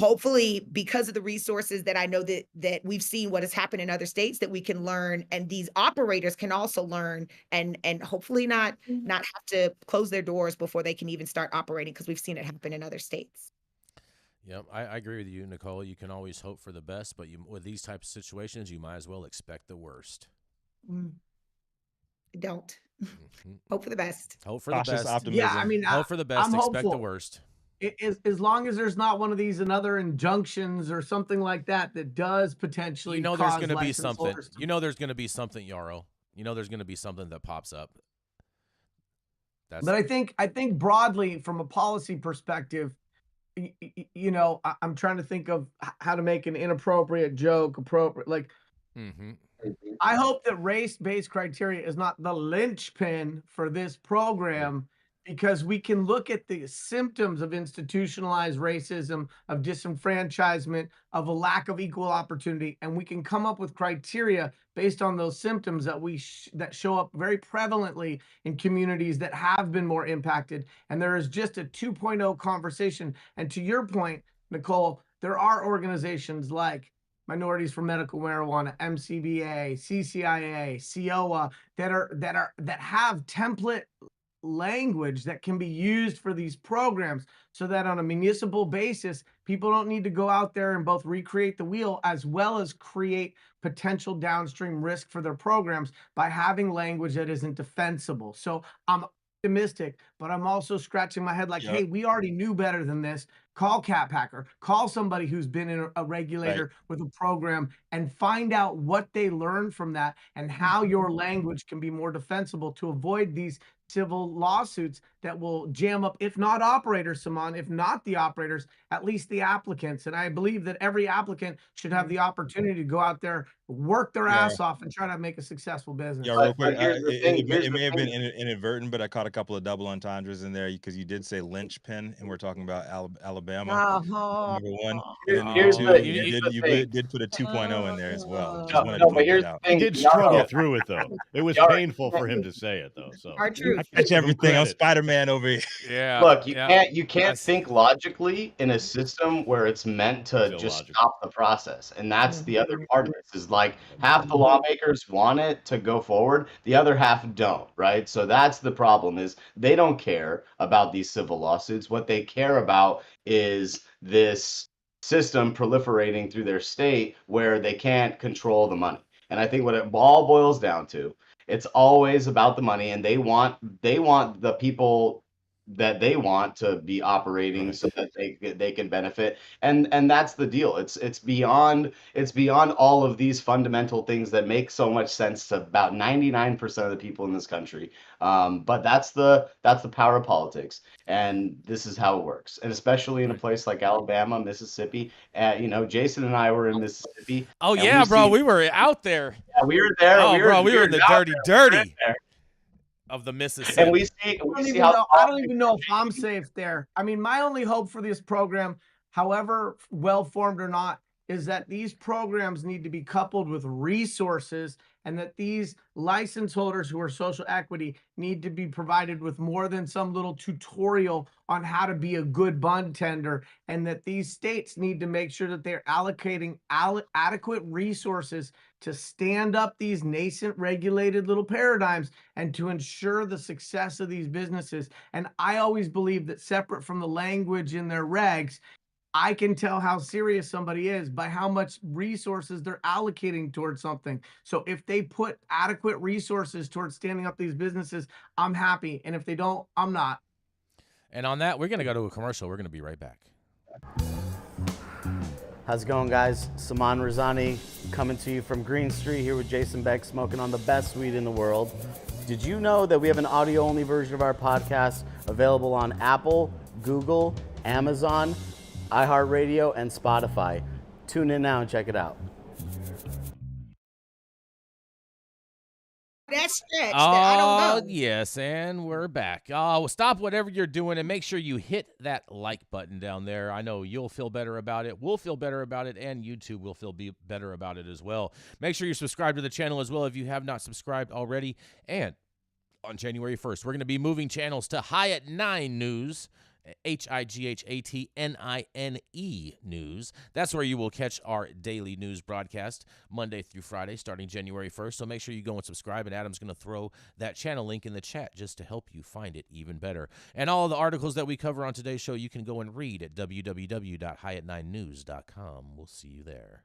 hopefully, because of the resources that I know that we've seen what has happened in other states, that we can learn, and these operators can also learn, and hopefully not have to close their doors before they can even start operating, because we've seen it happen in other states. Yep, I agree with you, Nicole. You can always hope for the best, but with these types of situations, you might as well expect the worst. Don't. Hope for the best. Hope for the Cautious best. optimism. Yeah, I mean, Hope for the best. I'm Expect the hopeful. worst. As long as there's not one of these another injunctions or something like that does potentially There's cause going to be license something. holders to- There's going to be something, Yarrow. There's going to be something that pops up. But I think broadly from a policy perspective, I'm trying to think of how to make an inappropriate joke appropriate. Like, I hope that race-based criteria is not the linchpin for this program, because we can look at the symptoms of institutionalized racism, of disenfranchisement, of a lack of equal opportunity, and we can come up with criteria based on those symptoms that show up very prevalently in communities that have been more impacted. And there is just a 2.0 conversation. And to your point, Nicole, there are organizations like Minorities for Medical Marijuana, MCBA, CCIA, CIOA that have template language that can be used for these programs, so that on a municipal basis, people don't need to go out there and both recreate the wheel as well as create potential downstream risk for their programs by having language that isn't defensible. So I'm optimistic, but I'm also scratching my head like, hey, we already knew better than this. Call Cat Packer, call somebody who's been in a regulator with a program, and find out what they learned from that and how your language can be more defensible to avoid these civil lawsuits that will jam up, if not operators, Saman, if not the operators, at least the applicants. And I believe that every applicant should have the opportunity to go out there, work their ass off, and try to make a successful business. Yeah, real quick. here's the thing, It may have been inadvertent, but I caught a couple of double entendres in there, because you did say linchpin, and we're talking about Alabama. Number one, and then number two, you did put a 2.0 in there as well. Just wanted to point that out. He did struggle through it, though. It was painful for him to say it, though. So Our truth. I catch everything. I'm Spider-Man over here. Yeah. Look, you can't think logically in a system where it's meant to just stop the process. And that's the other part of this, is like half the lawmakers want it to go forward, the other half don't, right? So that's the problem, is they don't care about these civil lawsuits. What they care about is this system proliferating through their state where they can't control the money. And I think what it all boils down to, it's always about the money, and they want the people that they want to be operating so that they can benefit, and that's the deal. It's beyond all of these fundamental things that make so much sense to about 99% of the people in this country. But that's the power of politics, and this is how it works. And especially in a place like Alabama, Mississippi, Jason and I were in Mississippi. Oh yeah, bro, we were out there. Yeah, we were there. Oh, bro, we were in the dirty of the Mississippi. And I don't even know if I'm safe there. I mean, my only hope for this program, however well formed or not, is that these programs need to be coupled with resources, and that these license holders who are social equity need to be provided with more than some little tutorial on how to be a good bud tender, and that these states need to make sure that they're allocating adequate resources to stand up these nascent regulated little paradigms and to ensure the success of these businesses. And I always believe that, separate from the language in their regs, I can tell how serious somebody is by how much resources they're allocating towards something. So if they put adequate resources towards standing up these businesses, I'm happy. And if they don't, I'm not. And on that, we're going to go to a commercial. We're going to be right back. How's it going, guys? Saman Razani coming to you from Green Street here with Jason Beck, smoking on the best weed in the world. Did you know that we have an audio-only version of our podcast available on Apple, Google, Amazon, iHeartRadio, and Spotify? Tune in now and check it out. That stretch that I don't know. Yes, and we're back. Well, stop whatever you're doing and make sure you hit that like button down there. I know you'll feel better about it. We'll feel better about it, and YouTube will feel better about it as well. Make sure you subscribe to the channel as well if you have not subscribed already. And on January 1st, we're going to be moving channels to High at 9 News. HIGHATNINE News. That's where you will catch our daily news broadcast Monday through Friday starting January 1st. So make sure you go and subscribe, and Adam's going to throw that channel link in the chat just to help you find it even better. And all of the articles that we cover on today's show you can go and read at www.highat9news.com. We'll see you there.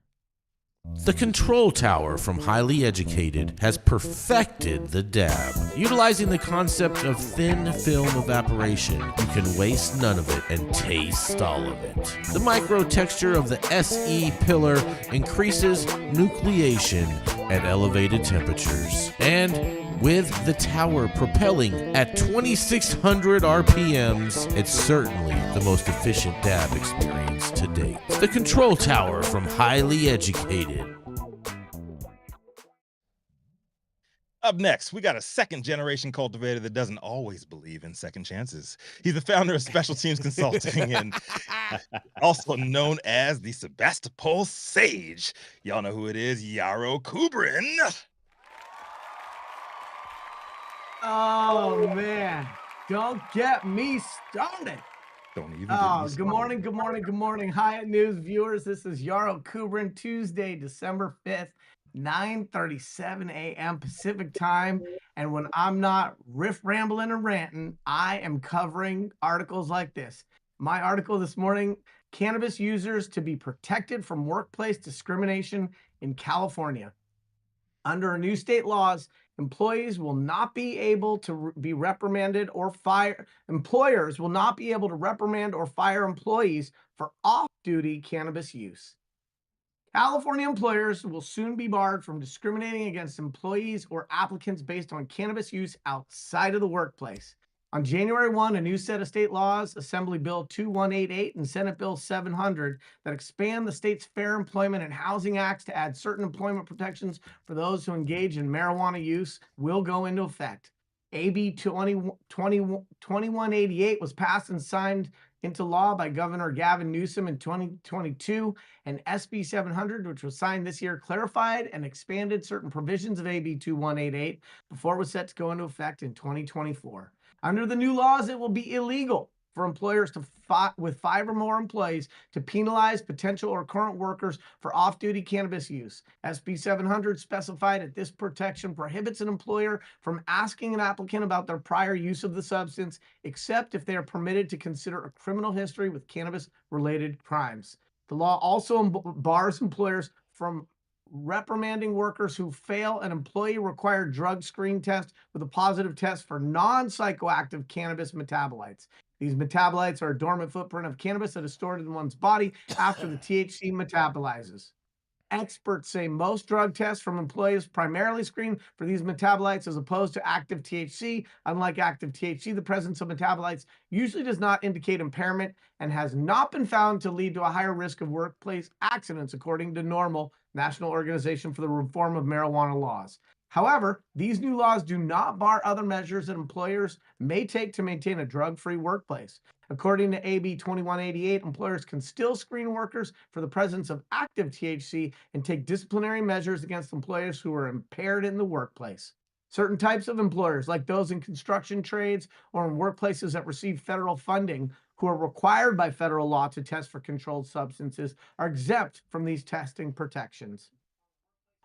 The Control Tower from Highly Educated has perfected the dab. Utilizing the concept of thin film evaporation, you can waste none of it and taste all of it. The micro texture of the SE pillar increases nucleation at elevated temperatures. And with the tower propelling at 2,600 RPMs, it's certainly the most efficient dab experience to date. The Control Tower from Highly Educated. Up next, we got a second-generation cultivator that doesn't always believe in second chances. He's the founder of Special Teams Consulting and also known as the Sebastopol Sage. Y'all know who it is, Yarrow Kubrin. Oh, man. Don't get me started. Don't even Good morning, good morning, good morning. Hyatt News viewers, this is Yarrow Kubrin, Tuesday, December 5th, 9:37 a.m. Pacific time. And when I'm not rambling and ranting, I am covering articles like this. My article this morning, cannabis users to be protected from workplace discrimination in California. Under new state laws, employees will not be able to be reprimanded or fire. Employers will not be able to reprimand or fire employees for off-duty cannabis use. California employers will soon be barred from discriminating against employees or applicants based on cannabis use outside of the workplace. On January 1, a new set of state laws, Assembly Bill 2188 and Senate Bill 700, that expand the state's Fair Employment and Housing Acts to add certain employment protections for those who engage in marijuana use, will go into effect. AB 2188 was passed and signed into law by Governor Gavin Newsom in 2022, and SB 700, which was signed this year, clarified and expanded certain provisions of AB 2188 before it was set to go into effect in 2024. Under the new laws, it will be illegal for employers to with 5 or more employees to penalize potential or current workers for off-duty cannabis use. SB 700 specified that this protection prohibits an employer from asking an applicant about their prior use of the substance, except if they are permitted to consider a criminal history with cannabis-related crimes. The law also bars employers from reprimanding workers who fail an employee-required drug screen test with a positive test for non-psychoactive cannabis metabolites. These metabolites are a dormant footprint of cannabis that is stored in one's body after the THC metabolizes. Experts say most drug tests from employees primarily screen for these metabolites as opposed to active THC. Unlike active THC, the presence of metabolites usually does not indicate impairment and has not been found to lead to a higher risk of workplace accidents, according to NORML, National Organization for the Reform of Marijuana Laws. However, these new laws do not bar other measures that employers may take to maintain a drug-free workplace. According to AB 2188, employers can still screen workers for the presence of active THC and take disciplinary measures against employers who are impaired in the workplace. Certain types of employers, like those in construction trades or in workplaces that receive federal funding, who are required by federal law to test for controlled substances, are exempt from these testing protections.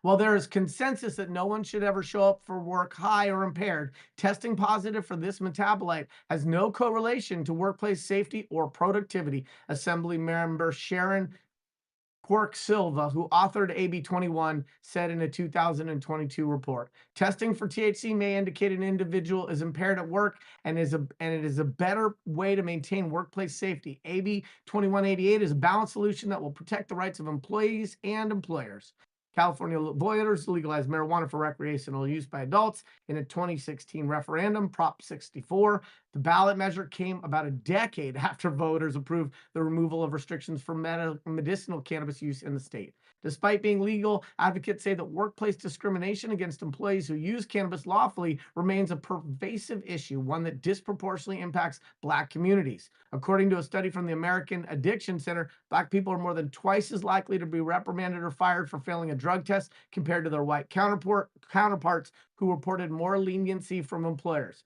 While there is consensus that no one should ever show up for work high or impaired, testing positive for this metabolite has no correlation to workplace safety or productivity. Assembly member Sharon Quirk Silva, who authored AB 21, said in a 2022 report. Testing for THC may indicate an individual is impaired at work and it is a better way to maintain workplace safety. AB 2188 is a balanced solution that will protect the rights of employees and employers. California voters legalized marijuana for recreational use by adults in a 2016 referendum, Prop 64. The ballot measure came about a decade after voters approved the removal of restrictions for medicinal cannabis use in the state. Despite being legal, advocates say that workplace discrimination against employees who use cannabis lawfully remains a pervasive issue, one that disproportionately impacts Black communities. According to a study from the American Addiction Center, Black people are more than twice as likely to be reprimanded or fired for failing a drug test compared to their white counterparts who reported more leniency from employers.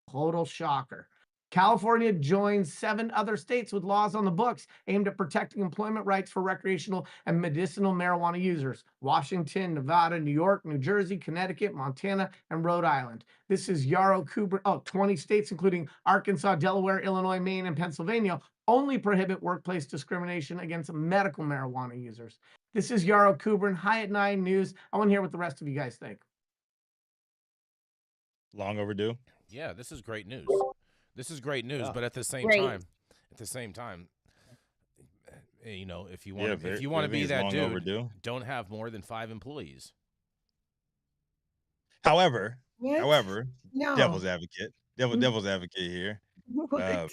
Total shocker. California joins 7 other states with laws on the books aimed at protecting employment rights for recreational and medicinal marijuana users. Washington, Nevada, New York, New Jersey, Connecticut, Montana, and Rhode Island. This is Yarrow Kubrin. 20 states, including Arkansas, Delaware, Illinois, Maine, and Pennsylvania, only prohibit workplace discrimination against medical marijuana users. This is Yarrow Kubrin, High at 9 News. I want to hear what the rest of you guys think. Long overdue. Yeah, this is great news. This is great news, Yeah. but at the same time, you know, if you want to, be that long dude, overdue. don't have more than 5 employees. However, No. devil's advocate here. What?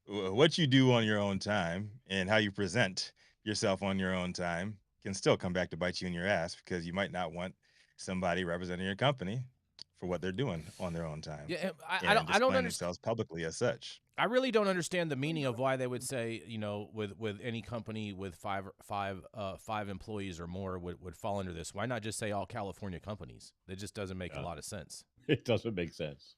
What you do on your own time and how you present yourself on your own time can still come back to bite you in your ass, because you might not want somebody representing your company for what they're doing on their own time. Yeah, I and don't displaying understand. themselves publicly as such. I really don't understand the meaning of why they would say, you know, with any company with five employees or more would fall under this. Why not just say all California companies? It just doesn't make a lot of sense. It doesn't make sense.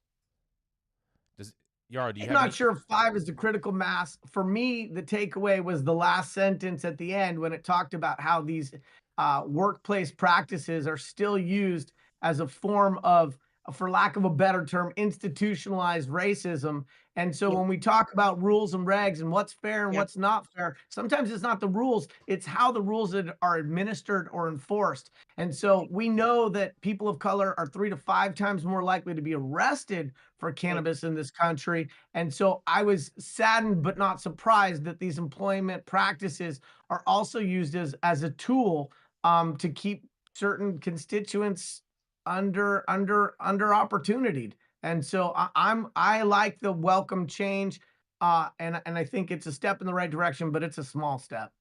Yarrow, do you I'm have not sure if 5 is the critical mass. For me, the takeaway was the last sentence at the end when it talked about how these workplace practices are still used as a form of, for lack of a better term, institutionalized racism. And so when we talk about rules and regs and what's fair and what's not fair, sometimes it's not the rules, it's how the rules are administered or enforced. And so we know that people of color are 3 to 5 times more likely to be arrested for cannabis in this country. And so I was saddened but not surprised that these employment practices are also used as a tool to keep certain constituents under opportunities. And so I like the welcome change, and I think it's a step in the right direction, but it's a small step.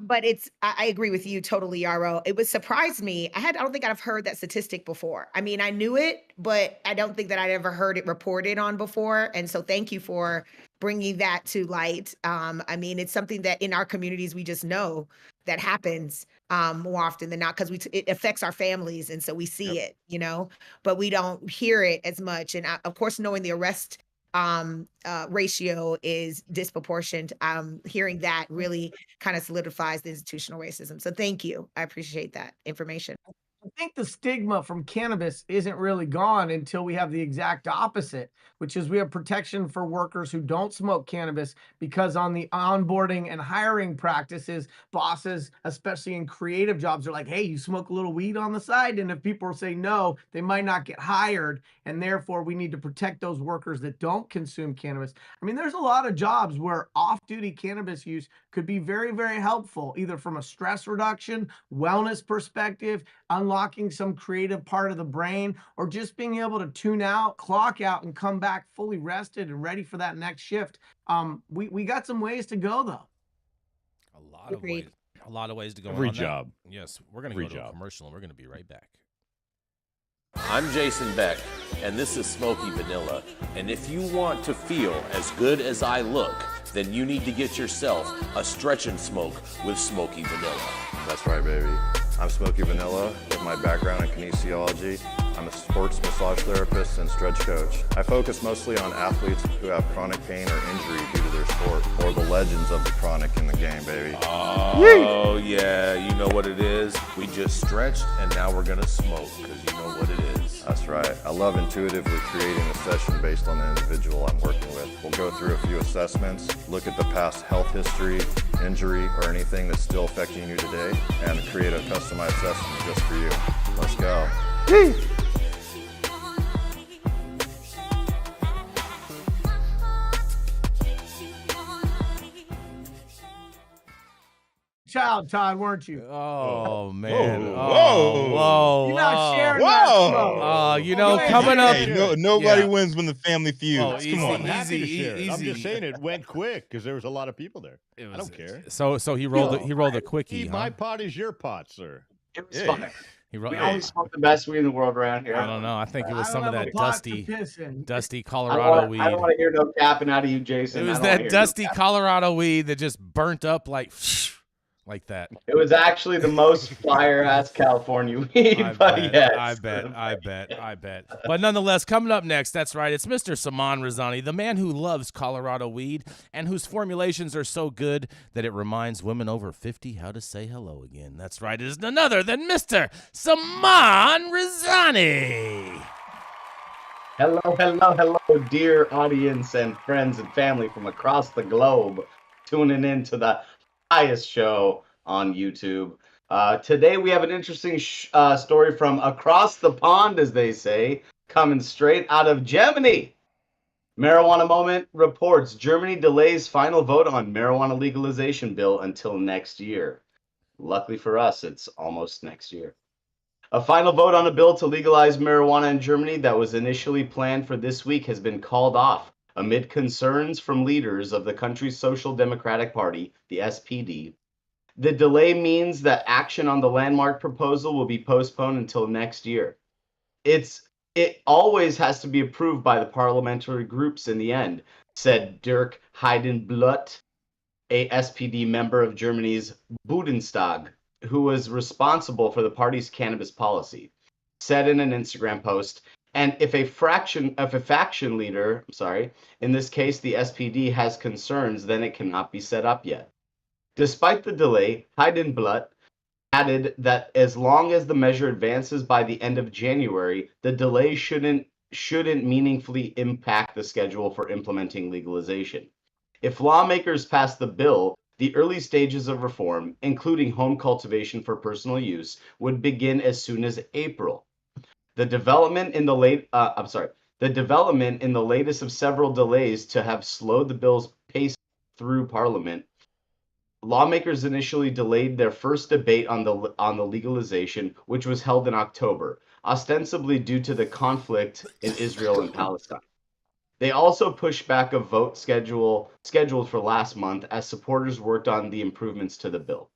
But I agree with you totally, Yarrow. It would surprise me. I don't think I've heard that statistic before. I mean, I knew it, but I don't think that I'd ever heard it reported on before. And so thank you for bringing that to light. I mean, it's something that in our communities, we just know that happens more often than not, because it affects our families. And so we see it, you know, but we don't hear it as much. And of course, knowing the arrest ratio is disproportionate. Hearing that really kind of solidifies the institutional racism. So thank you. I appreciate that information. I think the stigma from cannabis isn't really gone until we have the exact opposite, which is we have protection for workers who don't smoke cannabis, because on the onboarding and hiring practices, bosses, especially in creative jobs, are like, hey, you smoke a little weed on the side. And if people say no, they might not get hired. And therefore, we need to protect those workers that don't consume cannabis. I mean, there's a lot of jobs where off-duty cannabis use could be very, very helpful, either from a stress reduction, wellness perspective, unlocking some creative part of the brain, or just being able to tune out, clock out, and come back fully rested and ready for that next shift. We got some ways to go, though. A lot of ways to go. Every on that. job. Yes, we're going to go to a commercial, and we're going to be right back. I'm Jason Beck, and this is Smoky Vanilla. And if you want to feel as good as I look, then you need to get yourself a stretch and smoke with Smoky Vanilla. That's right, baby. I'm Smoky Vanilla with my background in kinesiology. I'm a sports massage therapist and stretch coach. I focus mostly on athletes who have chronic pain or injury due to their sport, or the legends of the chronic in the game, baby. Oh, yeah, you know what it is? We just stretched and now we're gonna smoke, because you know what it is. That's right. I love intuitively creating a session based on the individual I'm working with. We'll go through a few assessments, look at the past health history, injury, or anything that's still affecting you today, and create a customized session just for you. Let's go. Child, Todd, weren't you? Oh man! Whoa. Oh, whoa! You're not sharing Whoa. that smoke. You know, Hey, coming up. Hey, nobody Yeah. wins when the family feuds. Oh, Come easy. on. I'm happy to Easy, share it. I'm easy. just saying it went quick because there was a lot of people there. It I don't care. So he rolled. He rolled a quickie. My Huh? pot is your pot, sir. It was Yeah. fun. He rolled. We always smoke the best weed in the world around here. I don't know. I think it was I some don't of have that a pot to dusty piss in. Colorado weed. I don't want to hear no capping out of you, Jason. It I was don't wanna that hear dusty no capping. Colorado weed that just burnt up like that. It was actually the most fire ass California weed, but yes. I bet. But nonetheless, coming up next, that's right, it's Mr. Saman Razani, the man who loves Colorado weed and whose formulations are so good that it reminds women over 50 how to say hello again. That's right, it is none other than Mr. Saman Razani. Hello, dear audience and friends and family from across the globe, tuning in to the highest show on YouTube. Today we have an interesting story from across the pond, as they say, coming straight out of Germany. Marijuana Moment reports Germany delays final vote on marijuana legalization bill until next year. Luckily for us, it's almost next year. A final vote on a bill to legalize marijuana in Germany that was initially planned for this week has been called off amid concerns from leaders of the country's Social Democratic Party, the SPD. The delay means that action on the landmark proposal will be postponed until next year. It always has to be approved by the parliamentary groups in the end, said Dirk Heidenblut, a SPD member of Germany's Bundestag, who was responsible for the party's cannabis policy, said in an Instagram post. And if a faction leader, in this case the SPD, has concerns, then it cannot be set up yet. Despite the delay, Heidenblut added that as long as the measure advances by the end of January, the delay shouldn't meaningfully impact the schedule for implementing legalization. If lawmakers pass the bill, the early stages of reform, including home cultivation for personal use, would begin as soon as April. The development in the latest of several delays to have slowed the bill's pace through Parliament. Lawmakers initially delayed their first debate on the legalization, which was held in October, ostensibly due to the conflict in Israel and Palestine. They also pushed back a vote scheduled for last month as supporters worked on the improvements to the bill.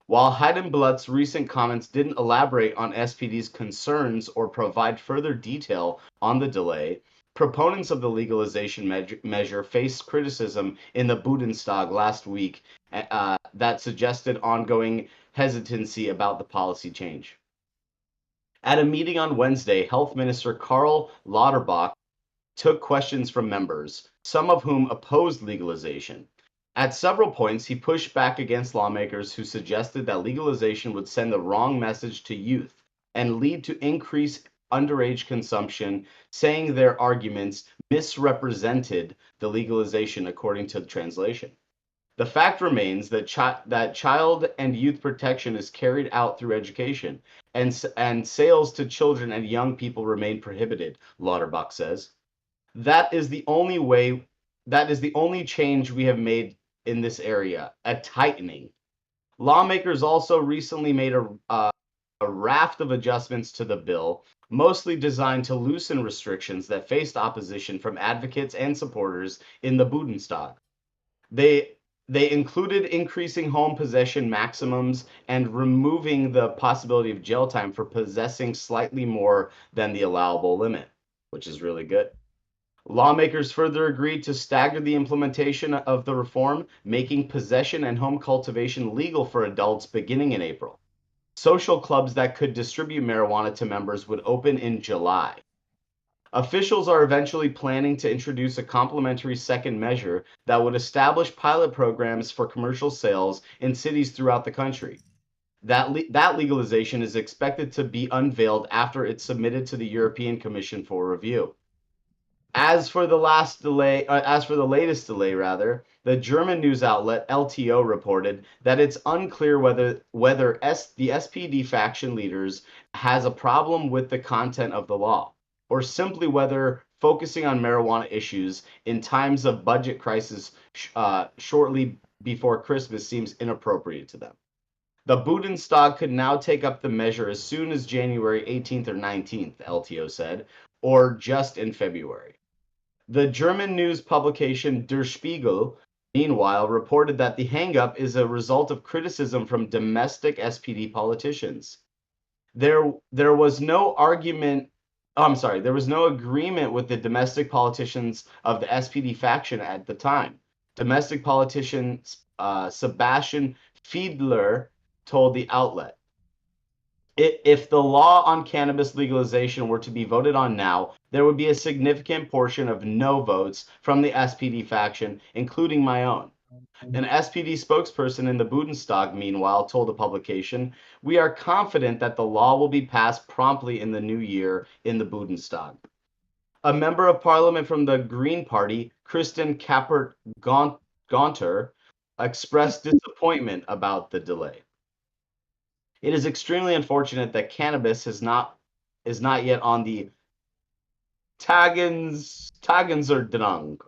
While Heidenblut's recent comments didn't elaborate on SPD's concerns or provide further detail on the delay, proponents of the legalization measure faced criticism in the Bundestag last week that suggested ongoing hesitancy about the policy change. At a meeting on Wednesday, Health Minister Karl Lauterbach took questions from members, some of whom opposed legalization. At several points, he pushed back against lawmakers who suggested that legalization would send the wrong message to youth and lead to increased underage consumption, saying their arguments misrepresented the legalization according to the translation. The fact remains that child and youth protection is carried out through education, and sales to children and young people remain prohibited, Lauterbach says. That is the only change we have made in this area, a tightening. Lawmakers also recently made a raft of adjustments to the bill, mostly designed to loosen restrictions that faced opposition from advocates and supporters in the Bundestag. They included increasing home possession maximums and removing the possibility of jail time for possessing slightly more than the allowable limit, which is really good. Lawmakers further agreed to stagger the implementation of the reform, making possession and home cultivation legal for adults beginning in April. social clubs that could distribute marijuana to members would open in July. Officials are eventually planning to introduce a complementary second measure that would establish pilot programs for commercial sales in cities throughout the country. That legalization is expected to be unveiled after it's submitted to the European Commission for review. As for the latest delay, the German news outlet LTO reported that it's unclear whether the SPD faction leaders has a problem with the content of the law, or simply whether focusing on marijuana issues in times of budget crisis shortly before Christmas seems inappropriate to them. The Bundestag could now take up the measure as soon as January 18th or 19th, LTO said, or just in February. The German news publication Der Spiegel, meanwhile, reported that the hangup is a result of criticism from domestic SPD politicians. There was no agreement with the domestic politicians of the SPD faction at the time. Domestic politician Sebastian Fiedler told the outlet, if the law on cannabis legalization were to be voted on now, there would be a significant portion of no votes from the SPD faction, including my own. An SPD spokesperson in the Bundestag, meanwhile, told the publication, "We are confident that the law will be passed promptly in the new year in the Bundestag." A member of parliament from the Green Party, Kristen Kappert-Gonter, expressed disappointment about the delay. It is extremely unfortunate that cannabis is not yet on the Tagesordnung.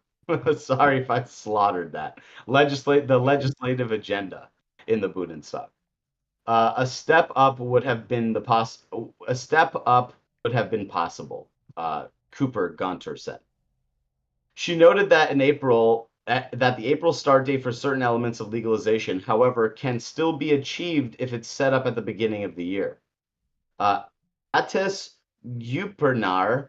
Sorry if I slaughtered that. Legislative agenda in the Bundestag. A step up would have been possible. Cooper Gunter said. She noted that that the April start date for certain elements of legalization, however, can still be achieved if it's set up at the beginning of the year. Attes Upernar,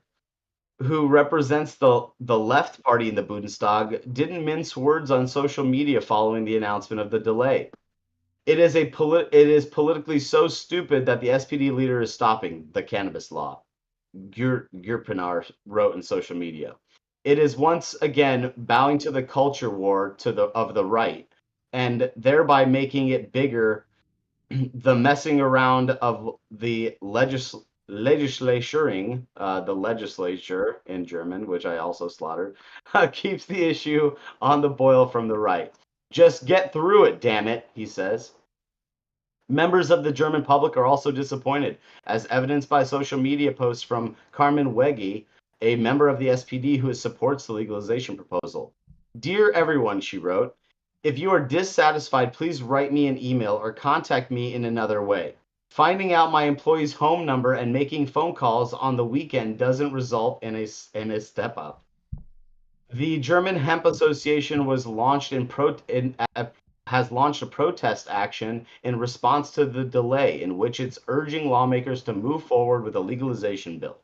who represents the left party in the Bundestag, didn't mince words on social media following the announcement of the delay. It is politically so stupid that the SPD leader is stopping the cannabis law, Upernar wrote in social media. It is once again bowing to the culture war of the right, and thereby making it bigger. The messing around of the legislature in German, which I also slaughtered, keeps the issue on the boil from the right. Just get through it, damn it, he says. Members of the German public are also disappointed, as evidenced by social media posts from Carmen Wegge, a member of the SPD who supports the legalization proposal. "Dear everyone," she wrote, "if you are dissatisfied, please write me an email or contact me in another way. Finding out my employee's home number and making phone calls on the weekend doesn't result in a step up." The German Hemp Association has launched a protest action in response to the delay, in which it's urging lawmakers to move forward with a legalization bill.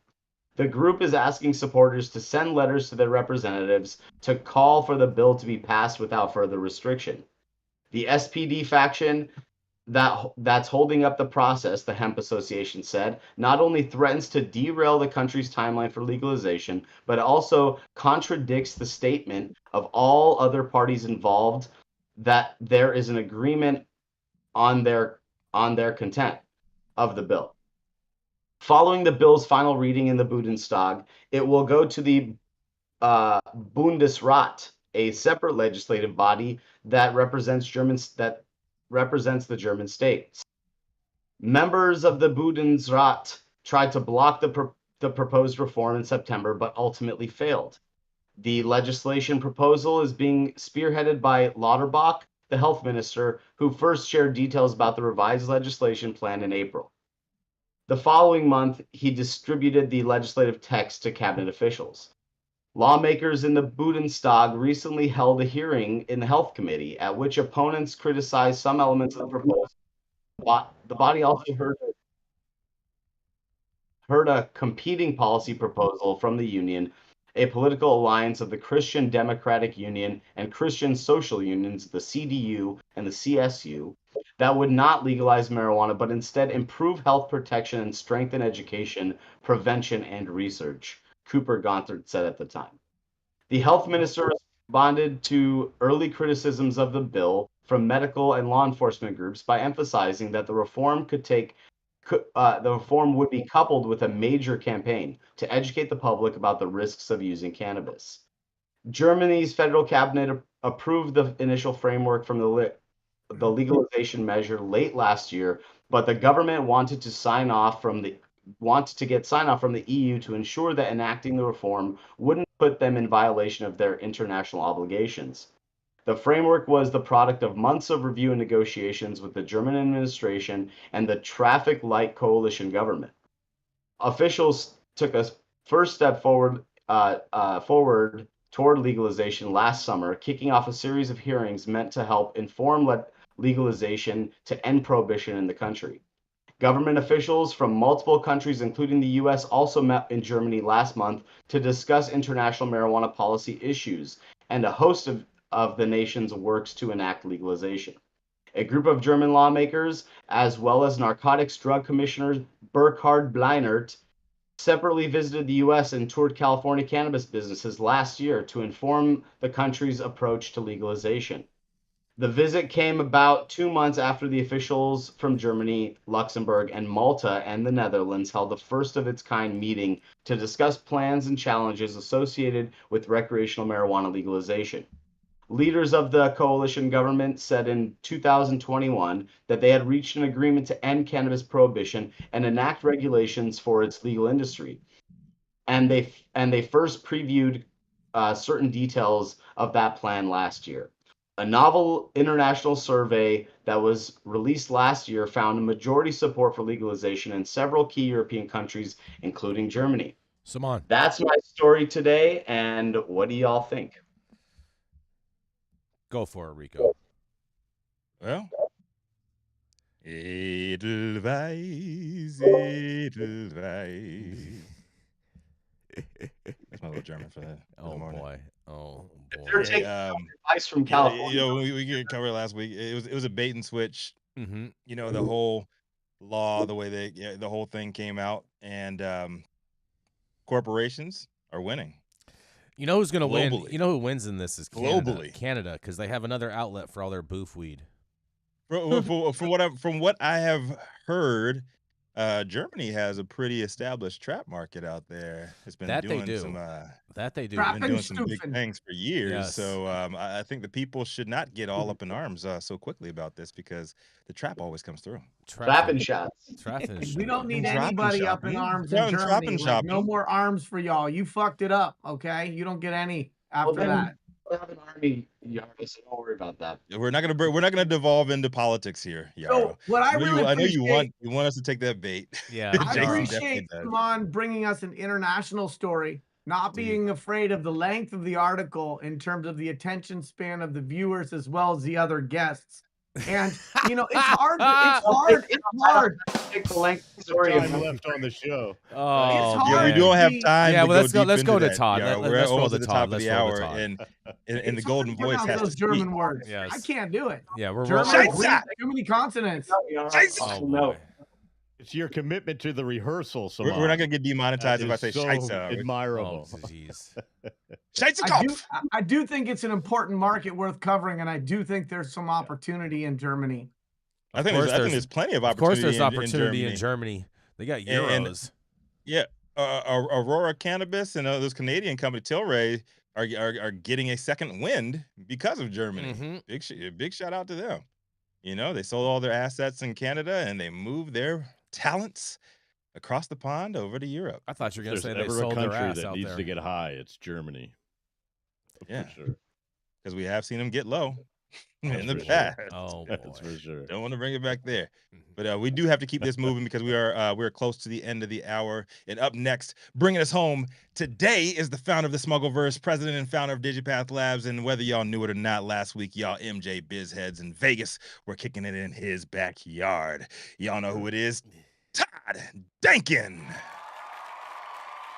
The group is asking supporters to send letters to their representatives to call for the bill to be passed without further restriction. The SPD faction that's holding up the process, the Hemp Association said, not only threatens to derail the country's timeline for legalization, but also contradicts the statement of all other parties involved that there is an agreement on their content of the bill. Following the bill's final reading in the Bundestag, it will go to the Bundesrat, a separate legislative body that represents the German states. Members of the Bundesrat tried to block the proposed reform in September, but ultimately failed. The legislation proposal is being spearheaded by Lauterbach, the health minister, who first shared details about the revised legislation plan in April. The following month, he distributed the legislative text to cabinet officials. Lawmakers in the Bundestag recently held a hearing in the Health Committee, at which opponents criticized some elements of the proposal. The body also heard a competing policy proposal from the Union, a political alliance of the Christian Democratic Union and Christian Social Unions, the CDU and the CSU, that would not legalize marijuana, but instead improve health protection and strengthen education, prevention, and research, Cooper Gonthert said at the time. The health minister responded to early criticisms of the bill from medical and law enforcement groups by emphasizing that the reform would be coupled with a major campaign to educate the public about the risks of using cannabis. Germany's federal cabinet approved the initial framework from the legalization measure late last year, but the government wanted to get sign off from the EU to ensure that enacting the reform wouldn't put them in violation of their international obligations. The framework was the product of months of review and negotiations with the German administration and the Traffic Light Coalition government. Officials took a first step forward toward legalization last summer, kicking off a series of hearings meant to help inform legalization to end prohibition in the country. Government officials from multiple countries, including the U.S., also met in Germany last month to discuss international marijuana policy issues, and a host of the nation's works to enact legalization. A group of German lawmakers, as well as Narcotics Drug Commissioner Burkhard Bleinert, separately visited the U.S. and toured California cannabis businesses last year to inform the country's approach to legalization. The visit came about 2 months after the officials from Germany, Luxembourg, and Malta and the Netherlands held the first of its kind meeting to discuss plans and challenges associated with recreational marijuana legalization. Leaders of the coalition government said in 2021 that they had reached an agreement to end cannabis prohibition and enact regulations for its legal industry. And they first previewed certain details of that plan last year. A novel international survey that was released last year found a majority support for legalization in several key European countries, including Germany. Saman. That's my story today, and what do y'all think? Go for it, Rico. Well, Edelweiss. That's my little German for that. Oh boy. They're taking advice from California. You know, we covered last week. It was a bait and switch. Mm-hmm. You know, the whole law, the way the whole thing came out, and corporations are winning. You know who's going to win? Globally. You know who wins in this is Canada. Globally. Canada, because they have another outlet for all their boof weed. From what I have heard, Germany has a pretty established trap market out there. It's been doing some big things for years. Yes. So I think the people should not get all up in arms so quickly about this, because the trap always comes through. Trapping shots. We don't need anybody up in arms in Germany. Like, no more arms for y'all. You fucked it up, okay? You don't get any after that. We'll have an army, Yarrow, so don't worry about that. We're not gonna devolve into politics here, Yarrow. So what I really I know you want us to take that bait. Yeah, I appreciate Saman bringing us an international story, not being afraid of the length of the article in terms of the attention span of the viewers as well as the other guests. And you know, it's hard. It's hard. Take the length of the story time left on the show. Oh, yeah, we don't have time. Yeah, well, let's go to that. Todd. Yeah, Let's we're roll almost to at the Todd. top of Let's the roll to hour, Todd. and the golden voice has those to German speak. words. Yes. I can't do it. Yeah, we're German rolling. too many consonants. Oh, No. It's your commitment to the rehearsal, so We're not gonna get demonetized if I say Scheisse. admirable. Oh, jeez. I do think it's an important market worth covering, and I do think there's some opportunity in Germany. I think there's plenty of opportunity. Of course, there's opportunity in in Germany. They got euros. Aurora Cannabis and those Canadian company Tilray are getting a second wind because of Germany. Mm-hmm. Big shout out to them. You know, they sold all their assets in Canada and they moved their talents across the pond over to Europe. I thought you were going to say they ever sold a their country ass that out needs there. to get high. It's Germany. Yeah, for sure. Because we have seen them get low in the for sure. past. Oh, That's boy. for sure. Don't want to bring it back there, but we do have to keep this moving because we're close to the end of the hour. And up next, bringing us home today is the founder of the Smuggleverse, president and founder of Digipath Labs. And whether y'all knew it or not, last week y'all MJ Bizheads in Vegas were kicking it in his backyard. Y'all know who it is, Todd Denkin.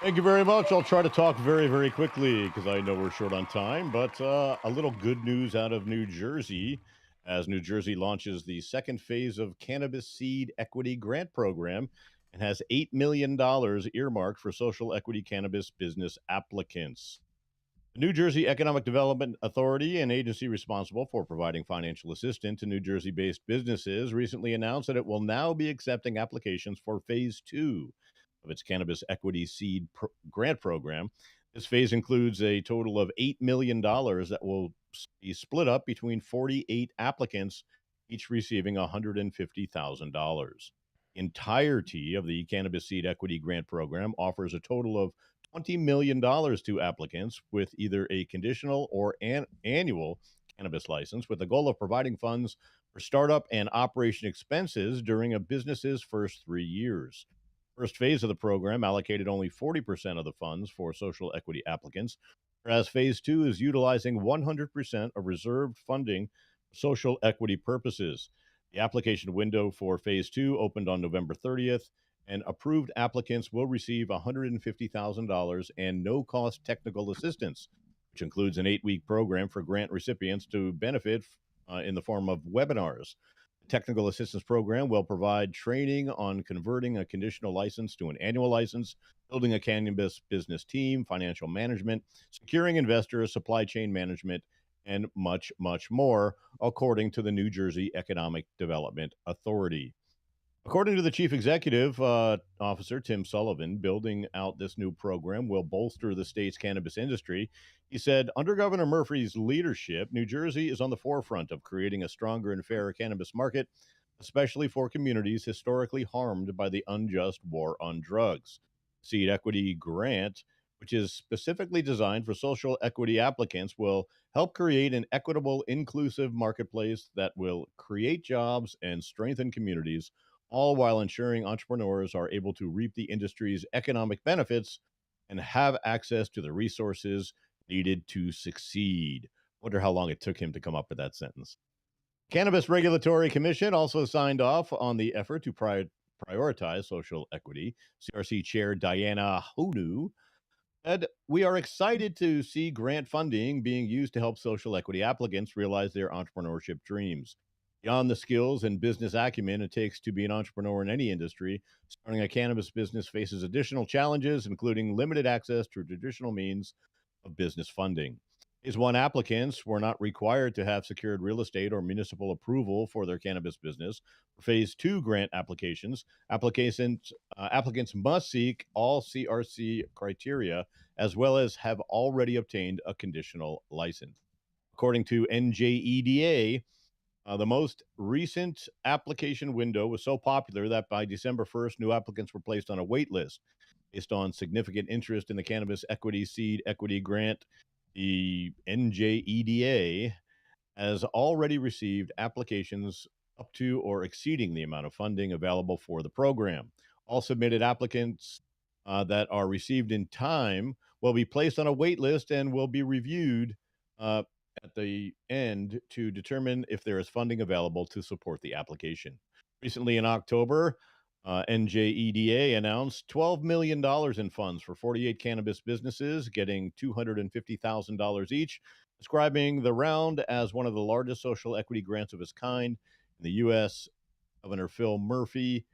Thank you very much. I'll try to talk very, very quickly because I know we're short on time, but a little good news out of New Jersey as New Jersey launches the second phase of Cannabis Seed Equity Grant Program and has $8 million earmarked for social equity cannabis business applicants. The New Jersey Economic Development Authority, an agency responsible for providing financial assistance to New Jersey-based businesses, recently announced that it will now be accepting applications for Phase 2 of its Cannabis Equity Seed Grant Program. This phase includes a total of $8 million that will be split up between 48 applicants, each receiving $150,000. Entirety of the Cannabis Seed Equity Grant Program offers a total of $20 million to applicants with either a conditional or an annual cannabis license, with the goal of providing funds for startup and operation expenses during a business's first 3 years. First phase of the program allocated only 40% of the funds for social equity applicants, whereas Phase 2 is utilizing 100% of reserved funding for social equity purposes. The application window for Phase 2 opened on November 30th, and approved applicants will receive $150,000 and no-cost technical assistance, which includes an 8-week program for grant recipients to benefit in the form of webinars. The technical assistance program will provide training on converting a conditional license to an annual license, building a cannabis business team, financial management, securing investors, supply chain management, and much, much more, according to the New Jersey Economic Development Authority. According to the Chief Executive Officer, Tim Sullivan, building out this new program will bolster the state's cannabis industry. He said, under Governor Murphy's leadership, New Jersey is on the forefront of creating a stronger and fairer cannabis market, especially for communities historically harmed by the unjust war on drugs. Seed Equity Grant, which is specifically designed for social equity applicants, will help create an equitable, inclusive marketplace that will create jobs and strengthen communities, all while ensuring entrepreneurs are able to reap the industry's economic benefits and have access to the resources needed to succeed. Wonder how long it took him to come up with that sentence. Cannabis Regulatory Commission also signed off on the effort to prioritize social equity. CRC Chair Diana Honu said, we are excited to see grant funding being used to help social equity applicants realize their entrepreneurship dreams. Beyond the skills and business acumen it takes to be an entrepreneur in any industry, starting a cannabis business faces additional challenges, including limited access to traditional means of business funding. Phase 1 applicants were not required to have secured real estate or municipal approval for their cannabis business. For Phase 2 grant applications, applicants must seek all CRC criteria as well as have already obtained a conditional license. According to NJEDA, the most recent application window was so popular that by December 1st, new applicants were placed on a wait list. Based on significant interest in the Cannabis Equity Seed Equity Grant, the NJEDA has already received applications up to or exceeding the amount of funding available for the program. All submitted applicants that are received in time will be placed on a wait list and will be reviewed at the end to determine if there is funding available to support the application. Recently in October, NJEDA announced $12 million in funds for 48 cannabis businesses, getting $250,000 each, describing the round as one of the largest social equity grants of its kind in the U.S. Governor Phil Murphy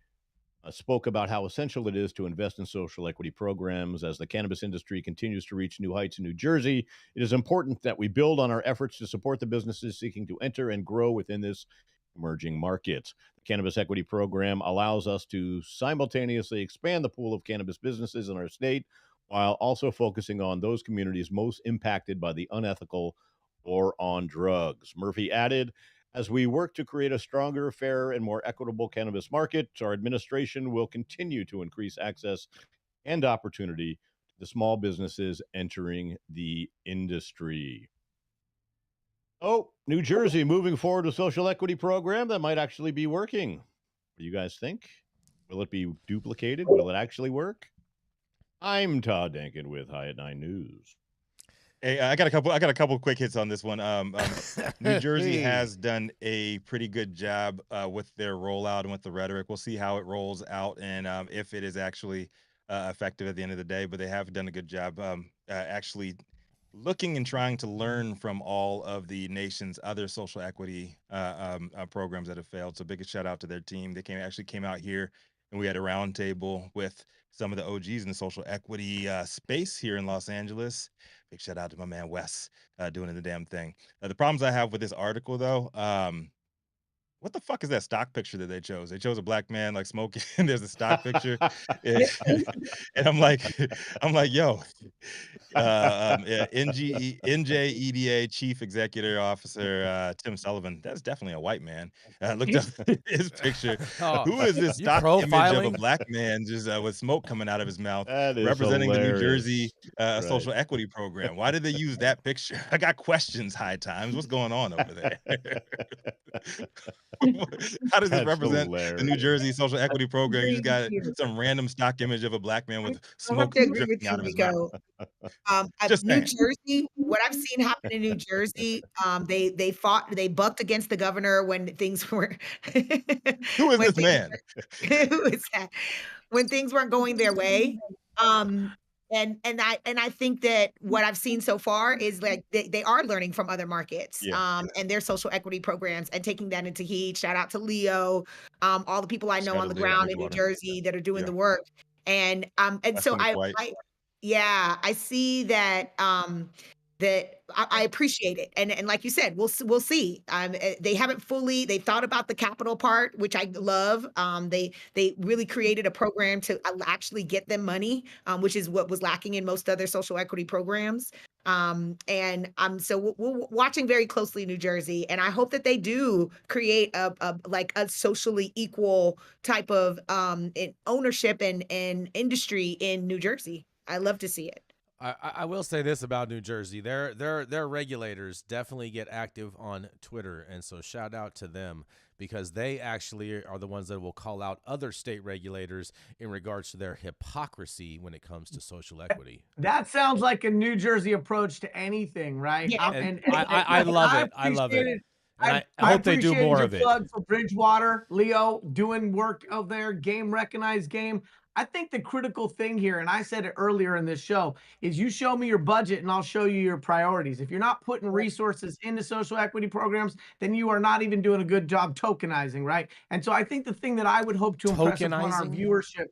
spoke about how essential it is to invest in social equity programs. As the cannabis industry continues to reach new heights in New Jersey, it is important that we build on our efforts to support the businesses seeking to enter and grow within this emerging market. The Cannabis Equity Program allows us to simultaneously expand the pool of cannabis businesses in our state while also focusing on those communities most impacted by the unethical war on drugs. Murphy added, as we work to create a stronger, fairer, and more equitable cannabis market, our administration will continue to increase access and opportunity to the small businesses entering the industry. Oh, New Jersey moving forward with social equity program that might actually be working. What do you guys think? Will it be duplicated? Will it actually work? I'm Todd Denkin with High at 9 News. Hey, I got a couple quick hits on this one. New Jersey has done a pretty good job with their rollout and with the rhetoric. We'll see how it rolls out and if it is actually effective at the end of the day. But they have done a good job actually looking and trying to learn from all of the nation's other social equity programs that have failed. So big shout out to their team. They came out here, and we had a roundtable with some of the OGs in the social equity space here in Los Angeles. Big shout out to my man Wes doing the damn thing. The problems I have with this article, though, what the fuck is that stock picture that they chose? They chose a black man like smoking. There's a stock picture, and I'm like, yo, NJEDA Chief Executive Officer Tim Sullivan. That's definitely a white man. Looked up his picture. Oh, Who is this you stock image of a profiling? black man just with smoke coming out of his mouth, That is representing the New hilarious. Jersey social equity program? Why did they use that picture? I got questions. High Times. What's going on over there? How does it represent the New Jersey social equity program? You just got some random stock image of a black man with I smoke have to agree with drifting you, out of his mouth. Rico. Just New saying. Jersey, what I've seen happen in New Jersey, they bucked against the governor when things were. Who is when this things man? who is that? When things weren't going their way. And I think that what I've seen so far is like they are learning from other markets, and their social equity programs and taking that into heed. Shout out to Leo, all the people I know Shout on out the to Leo ground in New Bridgewater. Jersey that are doing Yeah. the work. And so Weston McWhite. I see that I appreciate it, and like you said, we'll see. They haven't they thought about the capital part, which I love. They really created a program to actually get them money, which is what was lacking in most other social equity programs. So we're watching very closely New Jersey, and I hope that they do create a socially equal type of ownership and industry in New Jersey. I love to see it. I will say this about New Jersey. Their regulators definitely get active on Twitter, and so shout out to them, because they actually are the ones that will call out other state regulators in regards to their hypocrisy when it comes to social equity. That sounds like a New Jersey approach to anything, right? Yeah. I love it. I love it. And I hope they do more of it. Plug for Bridgewater, Leo, doing work out there, game recognized game. I think the critical thing here, and I said it earlier in this show, is you show me your budget and I'll show you your priorities. If you're not putting resources into social equity programs, then you are not even doing a good job tokenizing, right? And so I think the thing that I would hope to impress upon our viewership,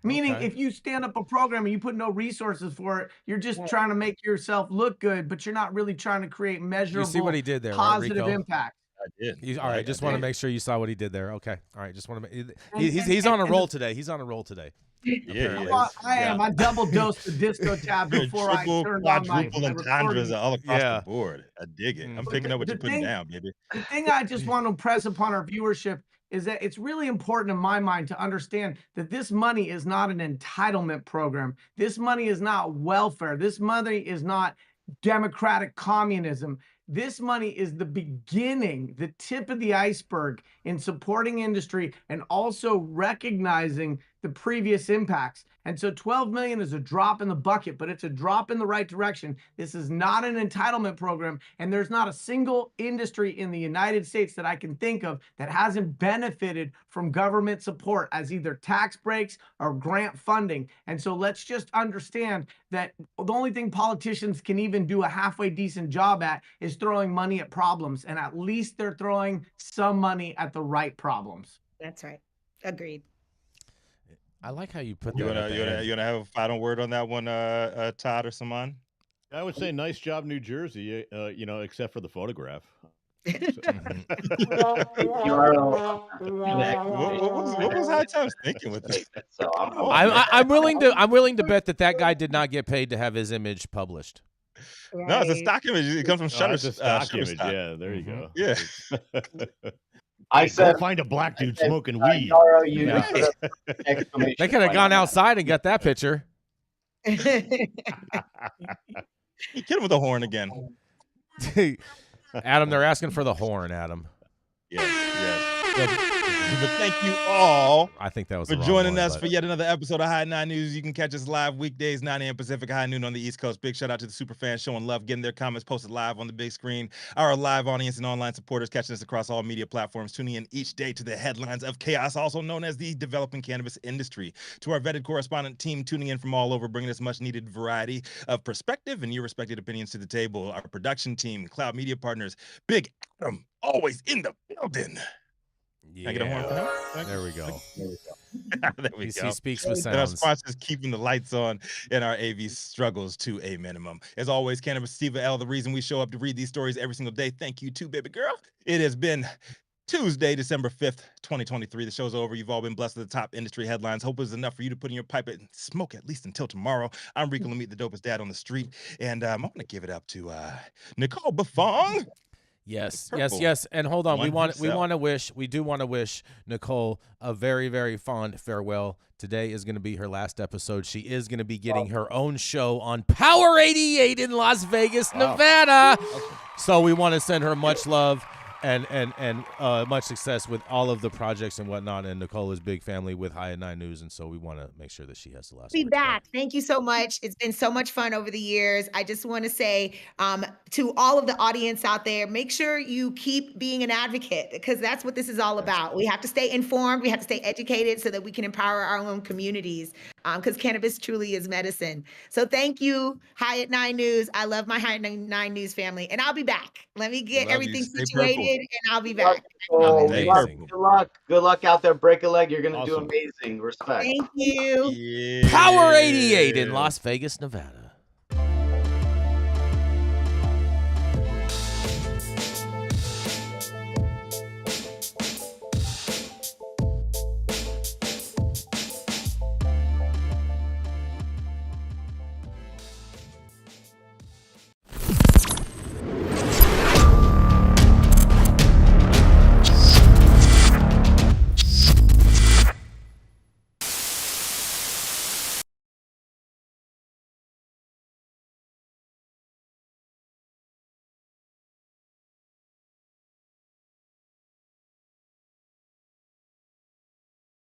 meaning if you stand up a program and you put no resources for it, you're just trying to make yourself look good, but you're not really trying to create measurable, you see what he did there, positive right, Rico? impact. I did. All right, just want to make sure you saw what he did there. Okay, all right, just want to. He's on a roll today. He's on a roll today. Yeah, I am. I double dosed the disco tab before I turned on my entendres all across Yeah. the board. I dig it. I'm picking up what you're putting down, baby. The thing I just want to impress upon our viewership is that it's really important in my mind to understand that this money is not an entitlement program. This money is not welfare. This money is not democratic communism. This money is the beginning, the tip of the iceberg in supporting industry and also recognizing the previous impacts. And so 12 million is a drop in the bucket, but it's a drop in the right direction. This is not an entitlement program, and there's not a single industry in the United States that I can think of that hasn't benefited from government support as either tax breaks or grant funding. And so let's just understand that the only thing politicians can even do a halfway decent job at is throwing money at problems, and at least they're throwing some money at the right problems. That's right. Agreed. I like how you put You that. wanna have a final word on that one, Todd or Saman? I would say nice job, New Jersey. Except for the photograph. What was High Times thinking with this? So I'm willing to bet that guy did not get paid to have his image published. No, it's a stock image. It comes from Shutter. It's a stock image. Shutterstock. Yeah, there you go. Yeah. I said, find a black dude smoking weed. Yarrow, you Yeah. exclamation They could have point gone on outside and got that picture. Hit him with the horn again. Adam, they're asking for the horn, Adam. Yes. But thank you all I think that was for the wrong joining one, us but- for yet another episode of High 9 News. You can catch us live weekdays, 9 a.m. Pacific, high noon on the East Coast. Big shout out to the super fans showing love, getting their comments posted live on the big screen. Our live audience and online supporters catching us across all media platforms, tuning in each day to the headlines of chaos, also known as the developing cannabis industry. To our vetted correspondent team tuning in from all over, bringing us much needed variety of perspective and your respected opinions to the table. Our production team, Cloud Media Partners, Big Adam, always in the building. Yeah. Can I get a horn for him? There we go. There we He go. speaks with And our sounds. sponsors keeping the lights on and our AV struggles to a minimum. As always, Cannabis Sativa L, the reason we show up to read these stories every single day. Thank you too, baby girl. It has been Tuesday, December 5th, 2023. The show's over. You've all been blessed with the top industry headlines. Hope it's enough for you to put in your pipe and smoke at least until tomorrow. I'm Rico Lamitte, the dopest dad on the street. And I want to give it up to Nicole Buffong. Yes, Purple yes, yes. And hold on, we one do want to wish Nicole a very, very fond farewell. Today is going to be her last episode. She is going to be getting her own show on Power 88 in Las Vegas, Nevada. So we want to send her much love and much success with all of the projects and whatnot. And Nicole is big family with High at 9 News, and so we want to make sure that she has the last Be word. back. Thank you so much. It's been so much fun over the years. I just want to say to all of the audience out there, make sure you keep being an advocate, because that's what this is all about. We have to stay informed. We have to stay educated so that we can empower our own communities, because cannabis truly is medicine. So thank you, High at 9 News. I love my High at 9 News family, and I'll be back. Let me get Love you. everything Stay situated, purple. and I'll be back. Oh, Amazing. good luck. Good luck out there. Break a leg. You're gonna Awesome. do amazing. Respect. Thank you. Yeah. Power 88 in Las Vegas, Nevada.